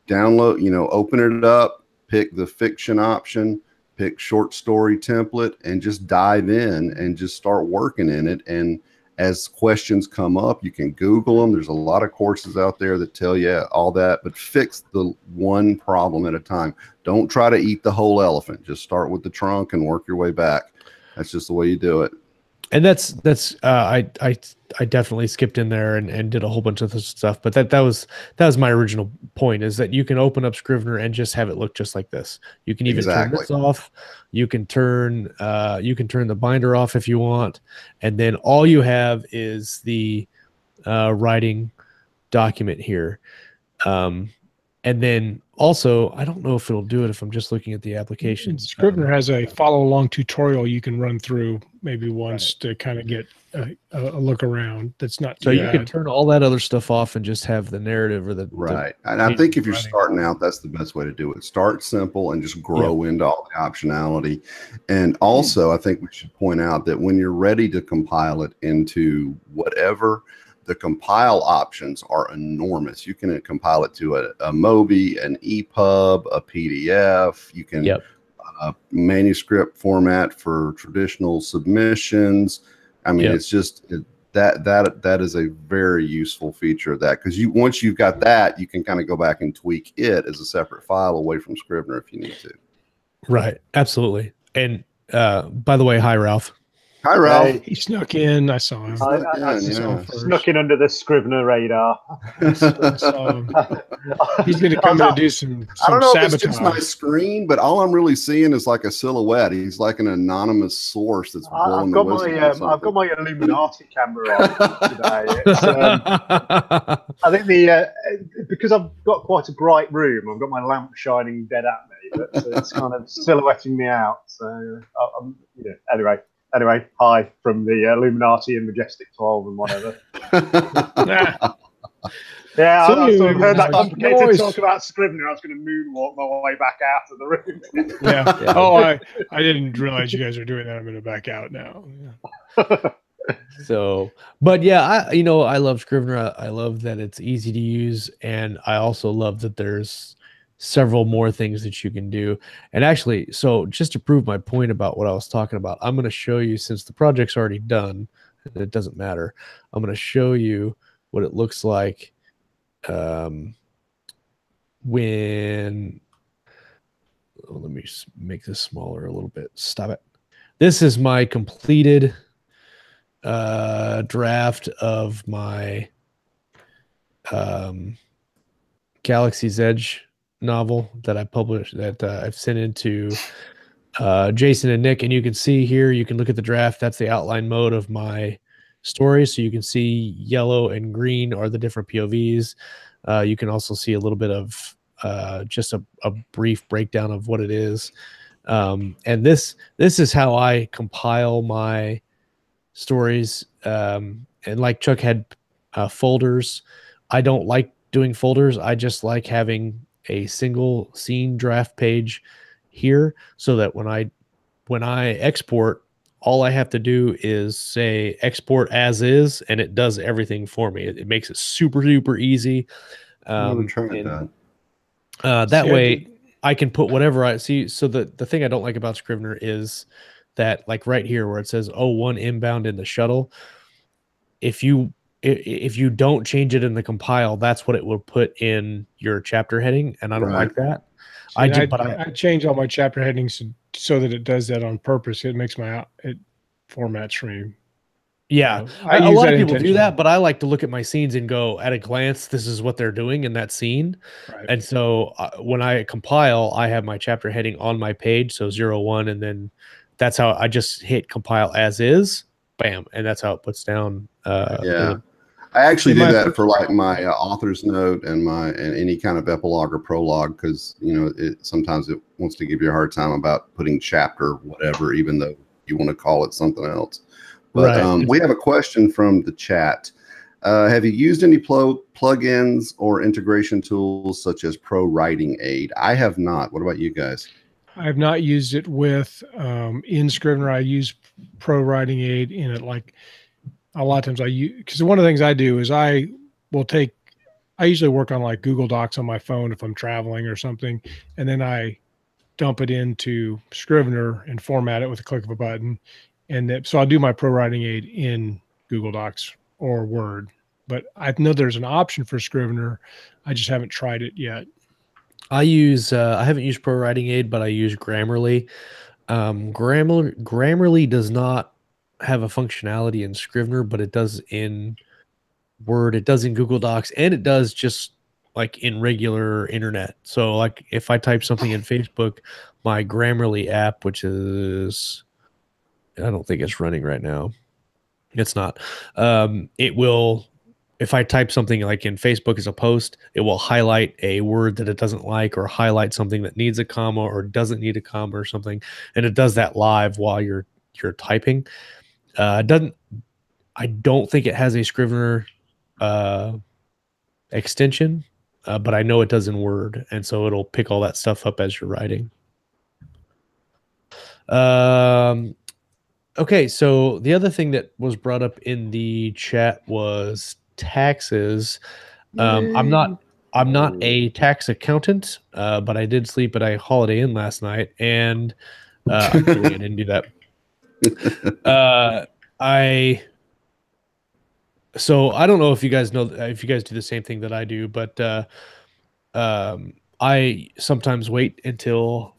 download, you know, open it up, pick the fiction option, pick short story template, and just dive in and just start working in it. And as questions come up, you can Google them. There's a lot of courses out there that tell you all that, but fix the one problem at a time. Don't try to eat the whole elephant. Just start with the trunk and work your way back. That's just the way you do it. And that's I definitely skipped in there and did a whole bunch of this stuff, but that was my original point, is that you can open up Scrivener and just have it look just like this. You can even turn this off. You can turn the binder off if you want, and then all you have is the writing document here. And then also, I don't know if it'll do it if I'm just looking at the application. Scrivener has a follow-along tutorial you can run through maybe once to kind of get a look around. That's not so you can turn all that other stuff off and just have the narrative or the And I think if you're starting out, that's the best way to do it. Start simple and just grow into all the optionality. And also, I think we should point out that when you're ready to compile it into whatever, the compile options are enormous. You can compile it to a Mobi, an EPUB, a PDF. You can manuscript format for traditional submissions. I mean, it's just that is a very useful feature of that, because once you've got that, you can kind of go back and tweak it as a separate file away from Scrivener if you need to. Right, absolutely. And by the way, hi Ralph. Hi, Ralph. Hey, he snuck in. I saw him. I snuck in under the Scrivener radar. He's going to come in and do some I don't know sabotage. if it's just my screen, but all I'm really seeing is like a silhouette. He's like an anonymous source that's blowing the whistle. I've got my Illuminati camera on today. I think because I've got quite a bright room, I've got my lamp shining dead at me, but it's kind of silhouetting me out. So Anyway, hi from the Illuminati and Majestic 12 and whatever. Yeah, So I sort of heard that noise. complicated talk about Scrivener. I was going to moonwalk my way back out of the room. Yeah. Oh, I didn't realize you guys are doing that. I'm going to back out now. Yeah. So, but yeah, I love Scrivener. I love that it's easy to use, and I also love that there's several more things that you can do. And actually, so just to prove my point about what I was talking about, I'm going to show you, since the project's already done, and it doesn't matter, I'm going to show you what it looks like when, let me make this smaller a little bit. Stop it. This is my completed draft of my Galaxy's Edge novel that I published, that I've sent into Jason and Nick. And you can see here, you can look at the draft. That's the outline mode of my story. So you can see yellow and green are the different POVs. You can also see a little bit of just a brief breakdown of what it is. And this is how I compile my stories. And like Chuck had folders. I don't like doing folders. I just like having a single scene draft page here, so that when I export, all I have to do is say export as is, and it does everything for me. It makes it super, super easy. That way I can put whatever I see. So the thing I don't like about Scrivener is that, like right here where it says 01 inbound in the shuttle, if you don't change it in the compile, that's what it will put in your chapter heading, and I don't like that. See, I change all my chapter headings so that it does that on purpose. It makes it formats for me. Yeah, a lot of people do that, but I like to look at my scenes and go, at a glance, this is what they're doing in that scene. Right. And so when I compile, I have my chapter heading on my page, so 01, and then that's how I just hit compile as is, bam, and that's how it puts down. I actually do that for like my author's note and any kind of epilogue or prologue, because sometimes it wants to give you a hard time about putting chapter whatever, even though you want to call it something else. But we have a question from the chat. Have you used any plugins or integration tools such as Pro Writing Aid? I have not. What about you guys? I have not used it with in Scrivener. I use Pro Writing Aid in it. Like a lot of times I use, because one of the things I do is I usually work on like Google Docs on my phone if I'm traveling or something, and then I dump it into Scrivener and format it with a click of a button. And so I'll do my Pro Writing Aid in Google Docs or Word. But I know there's an option for Scrivener. I just haven't tried it yet. I haven't used Pro Writing Aid, but I use Grammarly. Grammarly does not have a functionality in Scrivener, but it does in Word, it does in Google Docs, and it does just like in regular internet. So like if I type something in Facebook, my Grammarly app, which is, I don't think it's running right now. It's not. It will, if I type something like in Facebook as a post, it will highlight a word that it doesn't like, or highlight something that needs a comma or doesn't need a comma or something. And it does that live while you're typing. I don't think it has a Scrivener extension, but I know it does in Word. And so it'll pick all that stuff up as you're writing. Okay, so the other thing that was brought up in the chat was taxes. I'm not a tax accountant, but I did sleep at a Holiday Inn last night, and I'm kidding, I didn't do that. So I don't know if you guys know, if you guys do the same thing that I do, but I sometimes wait until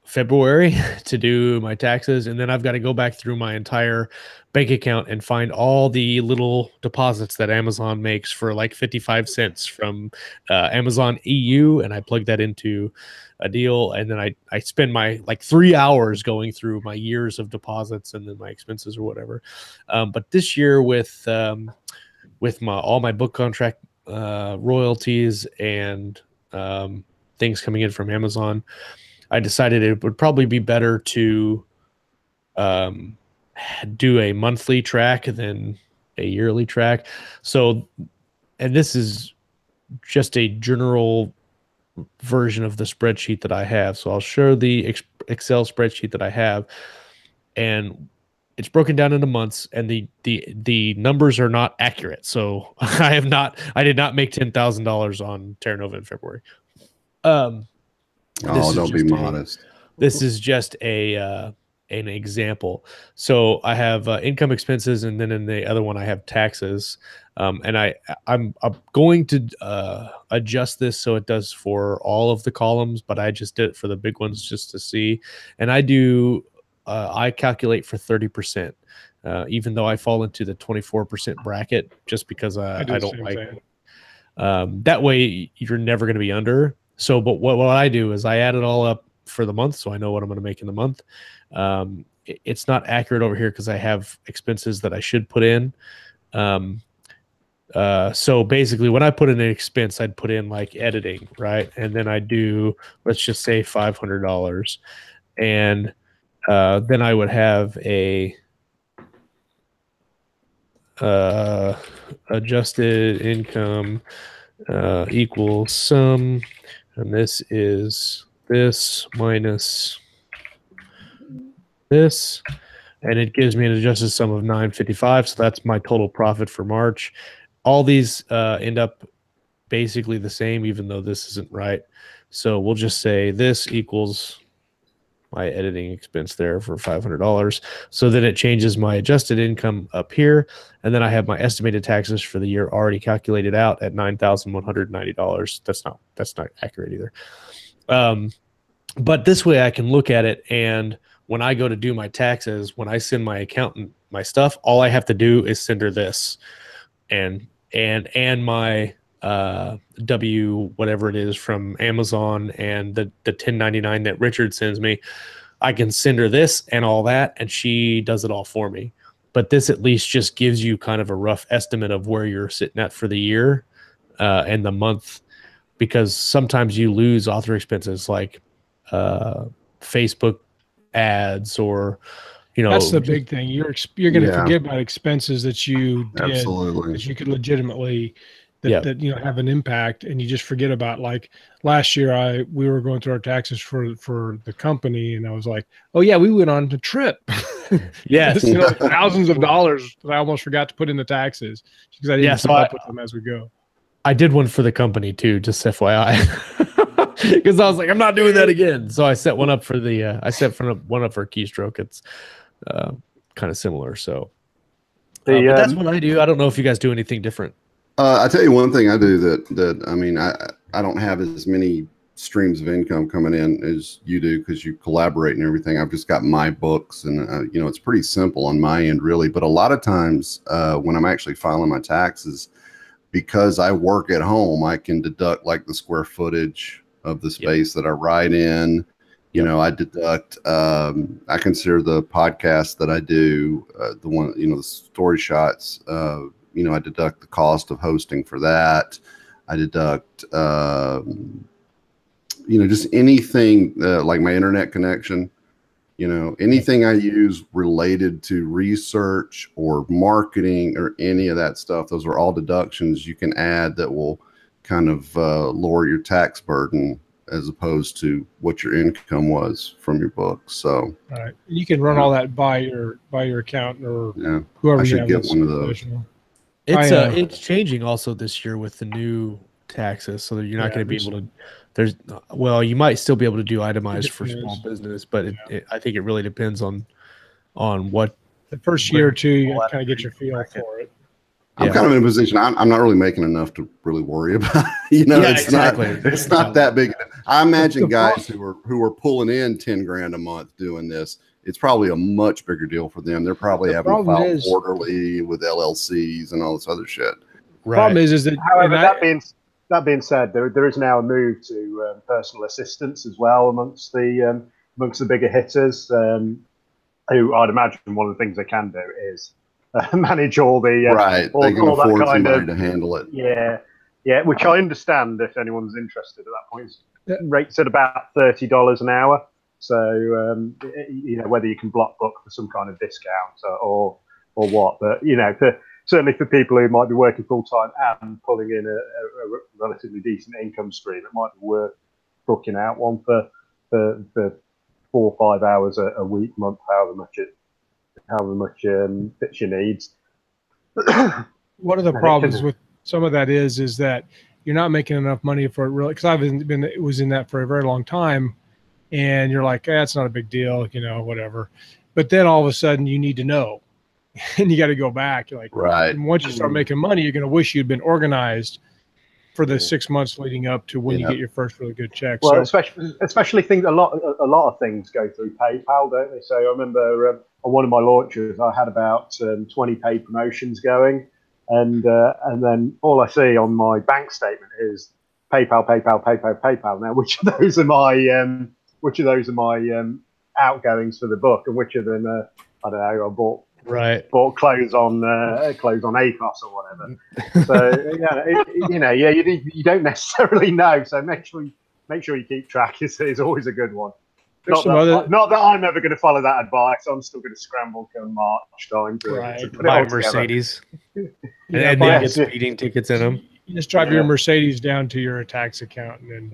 February to do my taxes, and then I've got to go back through my entire bank account and find all the little deposits that Amazon makes for like 55 cents from Amazon EU, and I plug that into a deal, and then I spend my like 3 hours going through my years of deposits and then my expenses or whatever. But this year with all my book contract royalties and things coming in from Amazon, I decided it would probably be better to do a monthly track than a yearly track. So, and this is just a general version of the spreadsheet that I have. So I'll show the Excel spreadsheet that I have, and it's broken down into months, and the numbers are not accurate. So I did not make $10,000 on Terra Nova in February. Don't be modest. This is just an example. So I have income expenses, and then in the other one I have taxes. And I'm going to adjust this so it does for all of the columns, but I just did it for the big ones just to see. And I calculate for 30%, even though I fall into the 24% bracket, just because I don't like it. That way you're never going to be under. So, but what I do is I add it all up for the month, so I know what I'm going to make in the month. It's not accurate over here because I have expenses that I should put in. So basically when I put in an expense, I'd put in like editing, right? And then I do, let's just say $500. And then I would have a adjusted income equals sum, and this is this minus this, and it gives me an adjusted sum of $955. So that's my total profit for March. All these end up basically the same, even though this isn't right. So we'll just say this equals my editing expense there for $500. So then it changes my adjusted income up here, and then I have my estimated taxes for the year already calculated out at $9,190. That's not accurate either. But this way I can look at it, and when I go to do my taxes, when I send my accountant my stuff, all I have to do is send her this, and my W whatever it is from Amazon, and the 1099 that Richard sends me. I can send her this and all that, and she does it all for me. But this at least just gives you kind of a rough estimate of where you're sitting at for the year and the month, because sometimes you lose author expenses like Facebook ads, or that's the big thing. You're going to forget about expenses that you did, absolutely, that you could legitimately that have an impact, and you just forget about. Like last year we were going through our taxes for the company, and I was like, oh yeah, we went on a trip. Yes. Thousands of dollars that I almost forgot to put in the taxes because I didn't keep up with them as we go. I did one for the company too, just FYI. Because I was like, I'm not doing that again. So I set one up for one up for Keystroke. It's kind of similar. So but that's what I do. I don't know if you guys do anything different. I tell you one thing I do that I mean, I don't have as many streams of income coming in as you do, because you collaborate and everything. I've just got my books, and it's pretty simple on my end, really. But a lot of times when I'm actually filing my taxes, because I work at home, I can deduct like the square footage of the space that I write in. I deduct, I consider the podcast that I do, the one, the story shots, I deduct the cost of hosting for that. I deduct, just anything like my internet connection, anything I use related to research or marketing or any of that stuff. Those are all deductions you can add that will kind of lower your tax burden, as opposed to what your income was from your books. So you can run all that by your account, or whoever. I should get one of those. It's changing also this year with the new taxes, so that you're not going to be able to. You might still be able to do itemized for small business, but I think it really depends on what the first year or two you kind of get your feel for it. I'm kind of in a position. I'm not really making enough to really worry about. It's not that big. I imagine guys who are pulling in 10 grand a month doing this, it's probably a much bigger deal for them. They're probably having to file quarterly with LLCs and all this other shit. Right. Problem is that, however, that being said, there is now a move to personal assistants as well amongst the bigger hitters, who I'd imagine one of the things they can do is manage all the they can afford somebody to handle it. Yeah, which I understand if anyone's interested at that point. Rates at about $30 an hour. So whether you can block book for some kind of discount or what, but certainly for people who might be working full time and pulling in a relatively decent income stream, it might be worth booking out one for 4 or 5 hours a week, month, however much fits your needs. One of the problems with some of that is that you're not making enough money for it, really, because I've was in that for a very long time, and you're like, it's not a big deal, whatever. But then all of a sudden you need to know, and you got to go back. You're like, right. And once you start making money, you're going to wish you'd been organized for the 6 months leading up to when you get your first really good check. Well, especially things, a lot of things go through PayPal, don't they? So I remember on one of my launches, I had about 20 paid promotions going, and then all I see on my bank statement is PayPal. Now, which of those are my outgoings for the book, and which of them I don't know, I bought clothes on ACOS or whatever. So you don't necessarily know. So make sure you keep track is always a good one. Not that I'm ever going to follow that advice. I'm still going to scramble come March time to buy a Mercedes and then get speeding tickets in them. You just drive your Mercedes down to your tax account and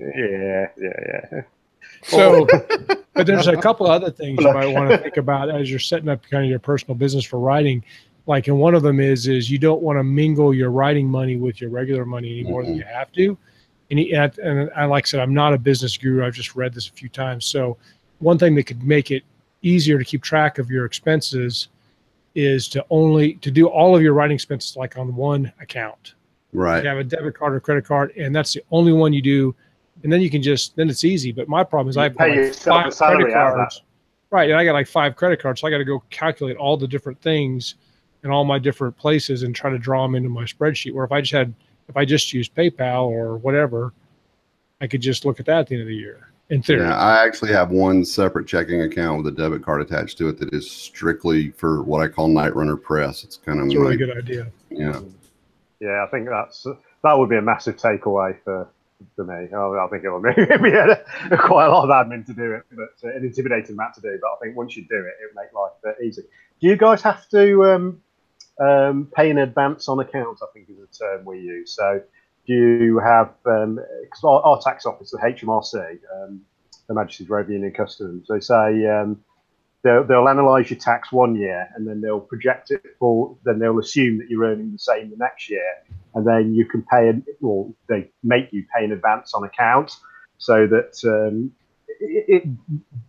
So, but there's a couple other things you might want to think about as you're setting up kind of your personal business for writing. Like, and one of them is you don't want to mingle your writing money with your regular money any more than you have to. And I, like I said, I'm not a business guru. I've just read this a few times. So one thing that could make it easier to keep track of your expenses is to do all of your writing expenses like on one account. Right. You have a debit card or credit card, and that's the only one you do. And then you can then it's easy. But my problem is I have like 5 credit cards. Right. And I got like 5 credit cards. So I got to go calculate all the different things in all my different places and try to draw them into my spreadsheet. Where if I just used PayPal or whatever, I could just look at that at the end of the year. In theory. Yeah, I actually have one separate checking account with a debit card attached to it that is strictly for what I call Night Runner Press. It's kind of a really good idea. Yeah. Yeah, I think that would be a massive takeaway for me. I think it will be quite a lot of admin to do it, but an intimidating amount to do. But I think once you do it, it will make life easy. Do you guys have to pay in advance on account? I think is the term we use. So do you have, because our tax office, the HMRC, the Majesty's Revenue and Customs, they say they'll analyse your tax 1 year and then they'll project it then they'll assume that you're earning the same the next year. And then you can they make you pay in advance on account, so that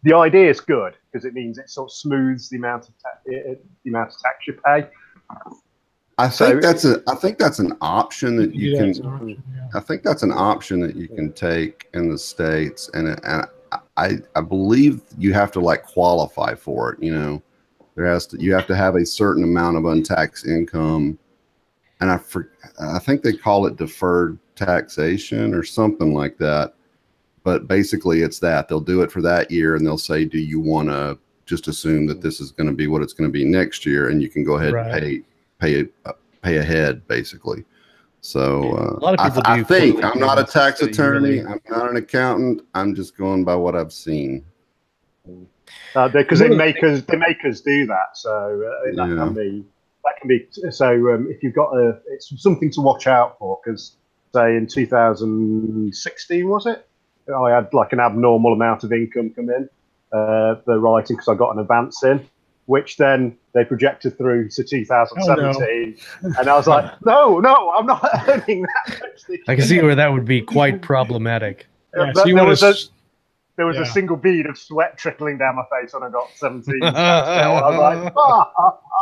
the idea is good because it means it sort of smooths the amount of tax you pay. I think that's an option that you can. I think that's an option that you can take in the States, and I believe you have to like qualify for it. You know, you have to have a certain amount of untaxed income. And I think they call it deferred taxation or something like that. But basically it's that they'll do it for that year and they'll say, do you want to just assume that this is going to be what it's going to be next year? And you can go ahead and pay ahead basically. So a lot of people I think I'm not a tax attorney. I'm not an accountant. I'm just going by what I've seen. Because they make us do that. So that can be so. If you've got it's something to watch out for. Because say in 2016 was it? I had like an abnormal amount of income come in the writing because I got an advance in, which then they projected through to 2017, and I was like, no, I'm not earning that much. I can see where that would be quite problematic. Yeah, so there was a single bead of sweat trickling down my face when I got 17. I was like,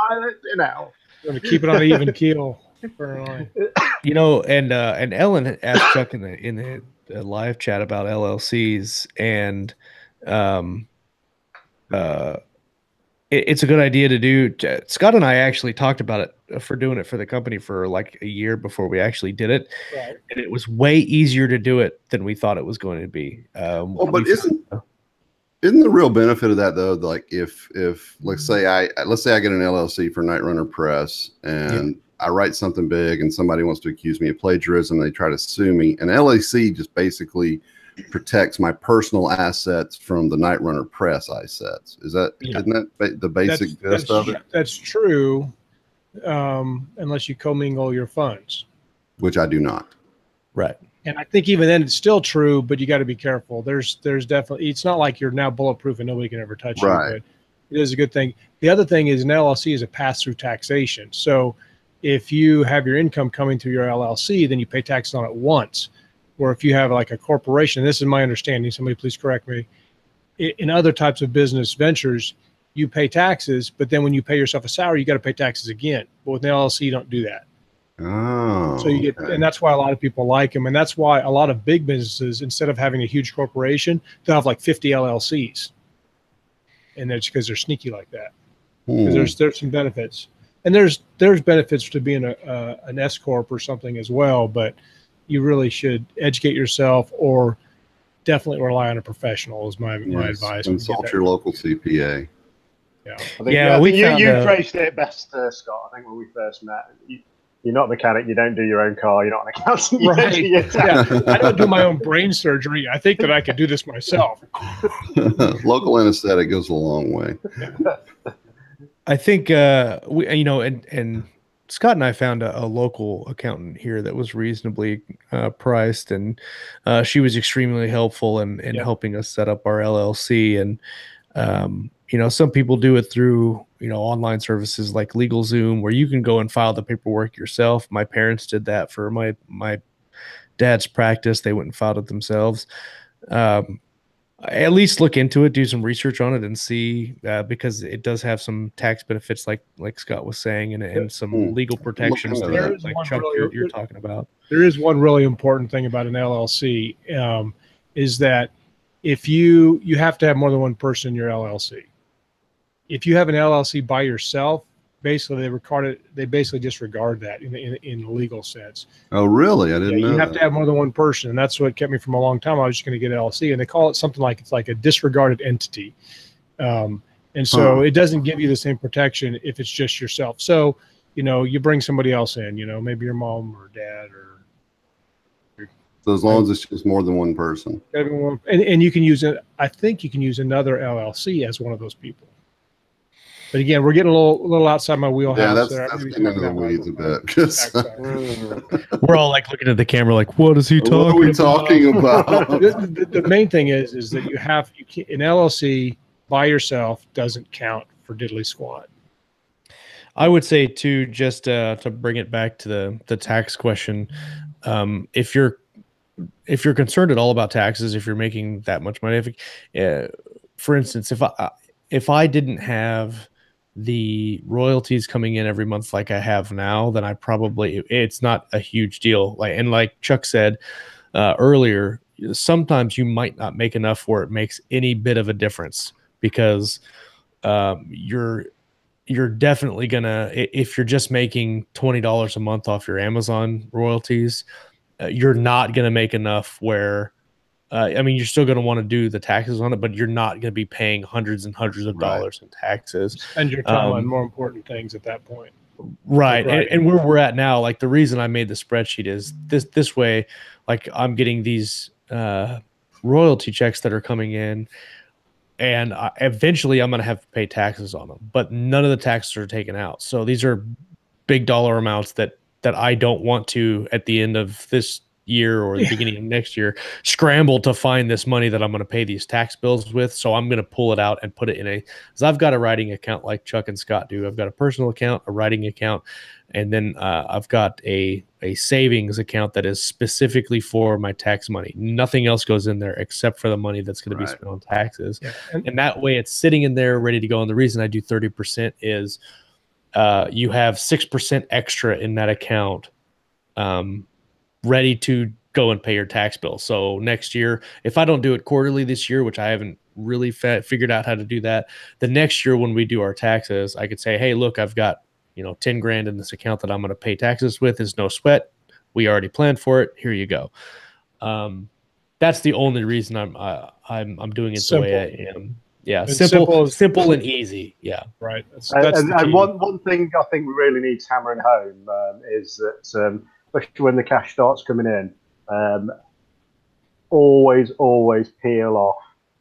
I'm going to keep it on an even keel. You know, and Ellen asked Chuck in the live chat about LLCs, and it's a good idea to do. Scott and I actually talked about it for doing it for the company for like a year before we actually did it. Right. And it was way easier to do it than we thought it was going to be. But isn't the real benefit of that though? Like if let's say I get an LLC for Night Runner Press and I write something big and somebody wants to accuse me of plagiarism, they try to sue me. An LLC just basically protects my personal assets from the Night Runner Press assets. Isn't that the basic gist of it? That's true. unless you commingle your funds. Which I do not. Right. And I think even then it's still true, but you got to be careful. There's definitely, it's not like you're now bulletproof and nobody can ever touch you, but it is a good thing. The other thing is an LLC is a pass-through taxation. So if you have your income coming through your LLC, then you pay taxes on it once. Or if you have like a corporation, this is my understanding, somebody please correct me, in other types of business ventures, you pay taxes, but then when you pay yourself a salary, you got to pay taxes again. But with an LLC, you don't do that. Oh, so you get, and that's why a lot of people like them. And that's why a lot of big businesses, instead of having a huge corporation, they'll have like 50 LLCs. And that's because they're sneaky like that. Because there's some benefits. And there's benefits to being an S corp or something as well, but you really should educate yourself or definitely rely on a professional is my advice. Consult your local CPA. Yeah, I think you phrased it best, Scott. I think when we first met, you're not a mechanic. You don't do your own car. You're not an accountant. Right. Yeah. I don't do my own brain surgery. I think that I could do this myself. Local anesthetic goes a long way. I think we, and Scott and I found a local accountant here that was reasonably priced, and she was extremely helpful in helping us set up our LLC. And some people do it through online services like LegalZoom, where you can go and file the paperwork yourself. My parents did that for my dad's practice. They went and filed it themselves. At least look into it, do some research on it, and see because it does have some tax benefits, like Scott was saying, and some legal protections that, like Chuck, you're talking about. There is one really important thing about an LLC, is that if you have to have more than one person in your LLC. If you have an LLC by yourself, basically they basically disregard that in the legal sense. Oh, really? I didn't know. You have to have more than one person, and that's what kept me from a long time. I was just going to get an LLC, and they call it something like it's like a disregarded entity, and so it doesn't give you the same protection if it's just yourself. So you bring somebody else in, maybe your mom or dad or. So as long as it's just more than one person, and you can use it. I think you can use another LLC as one of those people. But again, we're getting a little outside my wheelhouse. Yeah, that's getting into the weeds a bit. We're all like looking at the camera, like, what is he talking about? The main thing is that an LLC by yourself doesn't count for diddly squat. I would say too, just to bring it back to the tax question, if you're concerned at all about taxes, if you're making that much money, for instance, if I didn't have the royalties coming in every month like I have now, then it's not a huge deal. Like Chuck said earlier, sometimes you might not make enough where it makes any bit of a difference, because you're definitely gonna, if you're just making $20 a month off your Amazon royalties, you're not gonna make enough where you're still going to want to do the taxes on it, but you're not going to be paying hundreds and hundreds of dollars in taxes. Spend your time on more important things at that point. Right. And where we're at now, like the reason I made the spreadsheet is this way, like I'm getting these royalty checks that are coming in, and eventually I'm going to have to pay taxes on them, but none of the taxes are taken out. So these are big dollar amounts that I don't want to, at the end of this year or the beginning of next year, scramble to find this money that I'm going to pay these tax bills with. So I'm going to pull it out and put it in because I've got a writing account like Chuck and Scott do. I've got a personal account, a writing account, and then I've got a savings account that is specifically for my tax money. Nothing else goes in there except for the money that's going to be spent on taxes. Yeah. And that way it's sitting in there ready to go. And the reason I do 30% is you have 6% extra in that account ready to go and pay your tax bill. So next year, if I don't do it quarterly this year, which I haven't really figured out how to do that, the next year when we do our taxes, I could say, hey, look, I've got 10 grand in this account that I'm going to pay taxes with. It's no sweat. We already planned for it. Here you go. That's the only reason I'm doing it simple. The way I am. Yeah, simple and easy. Yeah, right. And one thing I think we really need hammering home is that especially when the cash starts coming in, always peel off.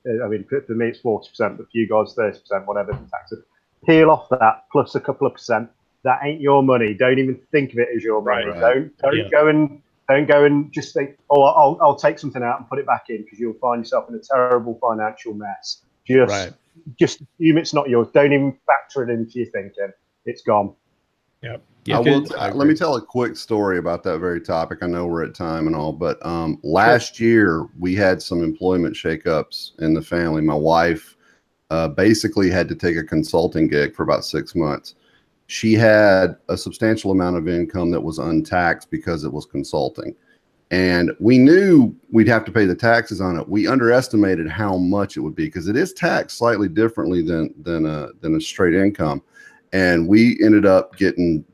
I mean, for me it's 40%, but for you guys 30%, whatever the tax is. Peel off that plus a couple of percent that ain't your money. Don't even think of it as your money. Right. Don't go and just think, oh, I'll take something out and put it back in, because you'll find yourself in a terrible financial mess. Just assume it's not yours. Don't even factor it into your thinking. It's gone. Yep. Let me tell a quick story about that very topic. I know we're at time and all, but last year we had some employment shakeups in the family. My wife basically had to take a consulting gig for about 6 months. She had a substantial amount of income that was untaxed because it was consulting. And we knew we'd have to pay the taxes on it. We underestimated how much it would be, because it is taxed slightly differently than a straight income. And we ended up getting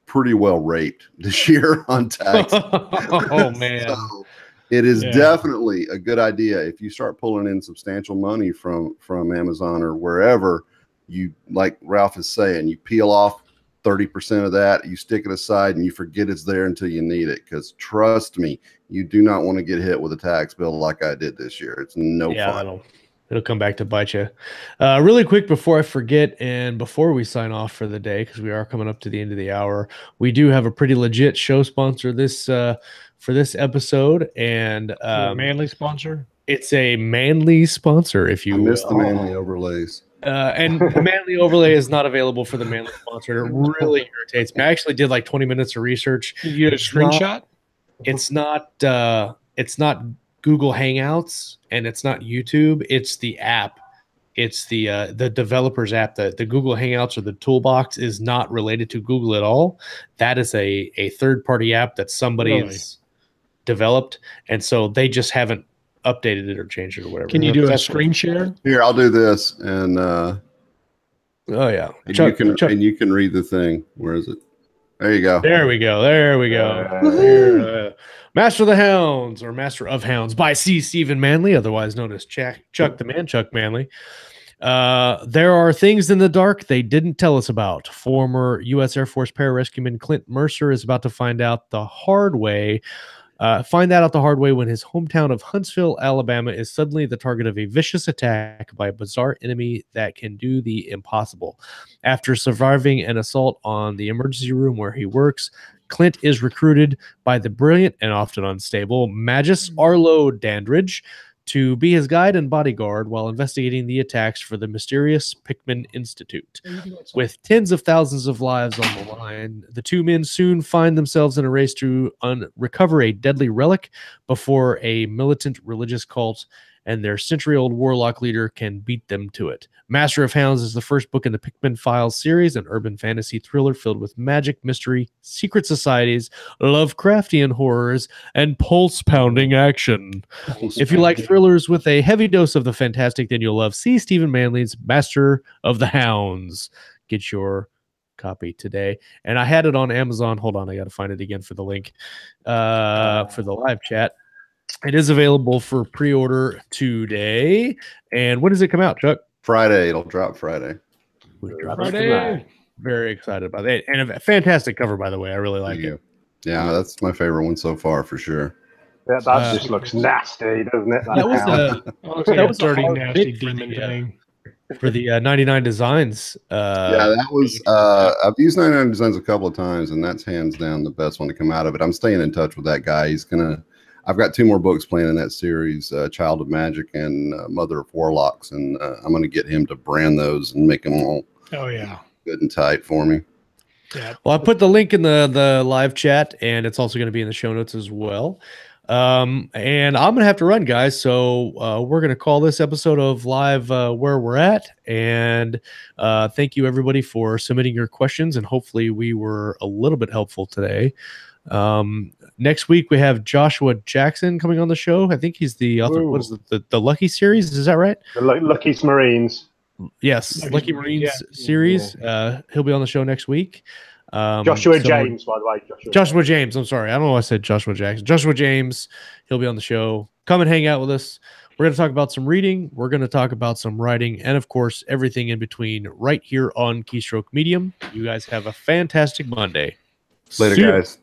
pretty well raped this year on tax. Oh man. So it is definitely a good idea if you start pulling in substantial money from Amazon or wherever. You, like Ralph is saying, you peel off 30% of that, you stick it aside, and you forget it's there until you need it. Because trust me, you do not want to get hit with a tax bill like I did this year. It's no fun. It'll come back to bite you. Really quick before I forget, and before we sign off for the day, because we are coming up to the end of the hour, we do have a pretty legit show sponsor this for this episode, and Manley sponsor. It's a Manley sponsor, if you will. I missed the Manley overlays. And the Manley overlay is not available for the Manley sponsor. It really irritates me. I actually did like 20 minutes of research. You get a screenshot? It's not Google Hangouts, and it's not YouTube. It's the app. It's the developer's app. The Google Hangouts or the Toolbox is not related to Google at all. That is a third-party app that somebody's developed, and so they just haven't updated it or changed it or whatever. Can you do a screen share? Here, I'll do this, and oh yeah, and you can read the thing. Where is it? There you go. There we go. Master of the Hounds, or Master of Hounds, by C Steven Manley, otherwise known as Chuck the Man, Chuck Manley. There are things in the dark they didn't tell us about. Former U.S. Air Force Pararescueman Clint Mercer is about to find out the hard way. When his hometown of Huntsville, Alabama, is suddenly the target of a vicious attack by a bizarre enemy that can do the impossible. After surviving an assault on the emergency room where he works, Clint is recruited by the brilliant and often unstable magus Arlo Dandridge to be his guide and bodyguard while investigating the attacks for the mysterious Pickman Institute. With tens of thousands of lives on the line, the two men soon find themselves in a race to recover a deadly relic before a militant religious cult and their century-old warlock leader can beat them to it. Master of Hounds is the first book in the Pickman Files series, an urban fantasy thriller filled with magic, mystery, secret societies, Lovecraftian horrors, and pulse-pounding action. If you like thrillers with a heavy dose of the fantastic, then you'll love C. Steven Manley's Master of the Hounds. Get your copy today. And I had it on Amazon. Hold on, I got to find it again for the link for the live chat. It is available for pre-order today. And when does it come out, Chuck? Friday. It'll drop Friday. Friday. Very excited about that. And a fantastic cover, by the way. I really like it. Yeah, that's my favorite one so far, for sure. Yeah, that just looks nasty, doesn't it? That was a dirty, nasty demon thing. For the 99 Designs. Yeah, that was, I've used 99 Designs a couple of times, and that's hands down the best one to come out of it. I'm staying in touch with that guy. I've got 2 more books planned in that series, Child of Magic and Mother of Warlocks, and I'm going to get him to brand those and make them all good and tight for me. Yeah. Well, I put the link in the live chat, and it's also going to be in the show notes as well. And I'm going to have to run, guys, so we're going to call this episode of Live where we're at, and thank you, everybody, for submitting your questions, and hopefully we were a little bit helpful today. Next week we have Joshua Jackson coming on the show. I think he's the author. What is it, the Lucky series? Is that right? The Lucky's Marines. Yes, Lucky Marines series. Yeah. He'll be on the show next week. Joshua James, by the way. Joshua James. I'm sorry. I don't know why I said Joshua Jackson. Joshua James. He'll be on the show. Come and hang out with us. We're going to talk about some reading. We're going to talk about some writing, and of course, everything in between right here on Keystroke Medium. You guys have a fantastic Monday. Later, guys.